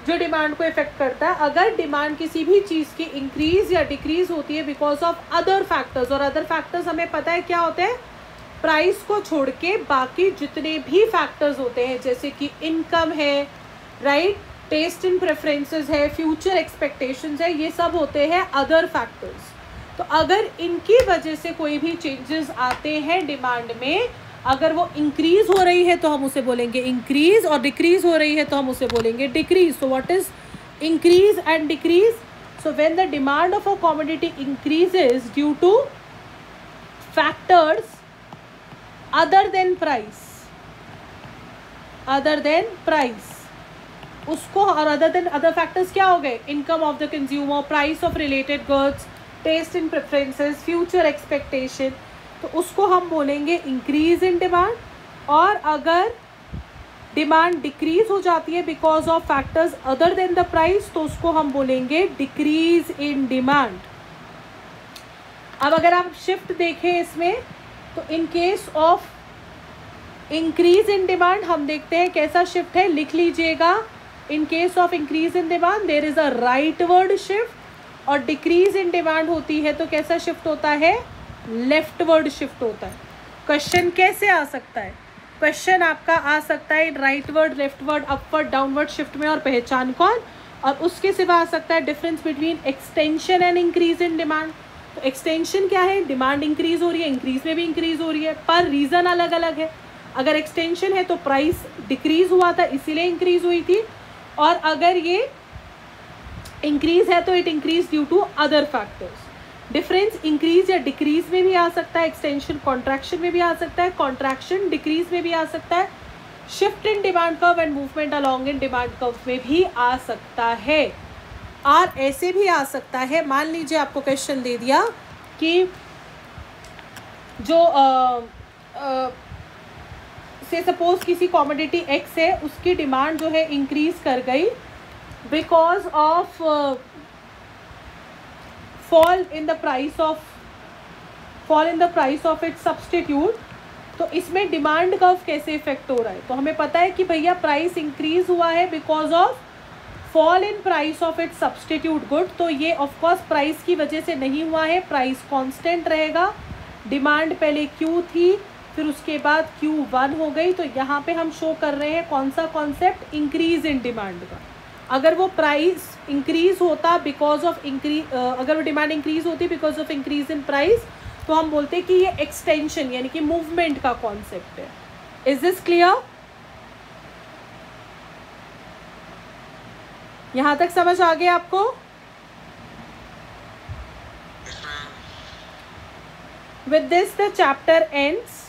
S1: जो डिमांड को इफेक्ट करता है। अगर डिमांड किसी भी चीज़ की इंक्रीज या डिक्रीज होती है बिकॉज ऑफ अदर फैक्टर्स, और अदर फैक्टर्स हमें पता है क्या होते हैं, प्राइस को छोड़ के बाकी जितने भी फैक्टर्स होते हैं, जैसे कि इनकम है, राइट, टेस्ट एंड प्रेफरेंसेस है, फ्यूचर एक्सपेक्टेशंस है, ये सब होते हैं अदर फैक्टर्स। तो अगर इनकी वजह से कोई भी चेंजेस आते हैं डिमांड में, अगर वो इंक्रीज हो रही है तो हम उसे बोलेंगे इंक्रीज, और डिक्रीज हो रही है तो हम उसे बोलेंगे decrease. So what is increase and decrease? So when the demand of a commodity increases due to factors other than price, उसको, और अदर फैक्टर्स क्या हो गए, income of the consumer, price of related goods, taste in preferences, future expectation, तो उसको हम बोलेंगे increase in demand. और अगर डिमांड डिक्रीज हो जाती है because of factors other then the price, तो उसको हम बोलेंगे डिक्रीज इन डिमांड। अब अगर आप शिफ्ट देखें इसमें, तो in case of increase in demand हम देखते हैं कैसा शिफ्ट है, लिख लीजिएगा। In case of increase in demand there is a rightward shift, और डिक्रीज इन डिमांड होती है तो कैसा शिफ्ट होता है, लेफ्टवर्ड शिफ्ट होता है। क्वेश्चन कैसे आ सकता है? क्वेश्चन आपका आ सकता है rightward, leftward, upward, downward shift में, और पहचान कौन, और उसके सिवा आ सकता है difference between extension and increase in demand. तो एक्सटेंशन क्या है, डिमांड इंक्रीज हो रही है, इंक्रीज में भी इंक्रीज हो रही है, पर रीज़न अलग अलग है। अगर एक्सटेंशन है तो प्राइस डिक्रीज हुआ था इसीलिए इंक्रीज हुई थी, और अगर ये इंक्रीज है तो it increase due to other factors. Difference increase या डिक्रीज में भी आ सकता है, एक्सटेंशन कॉन्ट्रैक्शन में भी आ सकता है, कॉन्ट्रैक्शन डिक्रीज में भी आ सकता है, shift in demand curve and movement along in demand curve में भी आ सकता है, और ऐसे भी आ सकता है। मान लीजिए आपको क्वेश्चन दे दिया कि जो से सपोज किसी कमोडिटी एक्स है, उसकी डिमांड जो है इंक्रीज कर गई because of fall in the price of its substitute। तो इसमें डिमांड कर्व कैसे इफेक्ट हो रहा है? तो हमें पता है कि भैया प्राइस इंक्रीज हुआ है because of fall in price of its substitute good. तो ये ऑफकोर्स प्राइस की वजह से नहीं हुआ है, प्राइस कांस्टेंट रहेगा। डिमांड पहले Q थी, फिर उसके बाद Q1 हो गई। तो यहाँ पे हम शो कर रहे हैं कौन सा कॉन्सेप्ट, इंक्रीज इन डिमांड का। अगर वो प्राइस इंक्रीज होता बिकॉज ऑफ अगर वो डिमांड इंक्रीज होती because of increase in price, तो हम बोलते हैं कि ये एक्सटेंशन यानी कि मूवमेंट का कॉन्सेप्ट है। Is this clear? यहां तक समझ आ गया आपको? With this the chapter ends.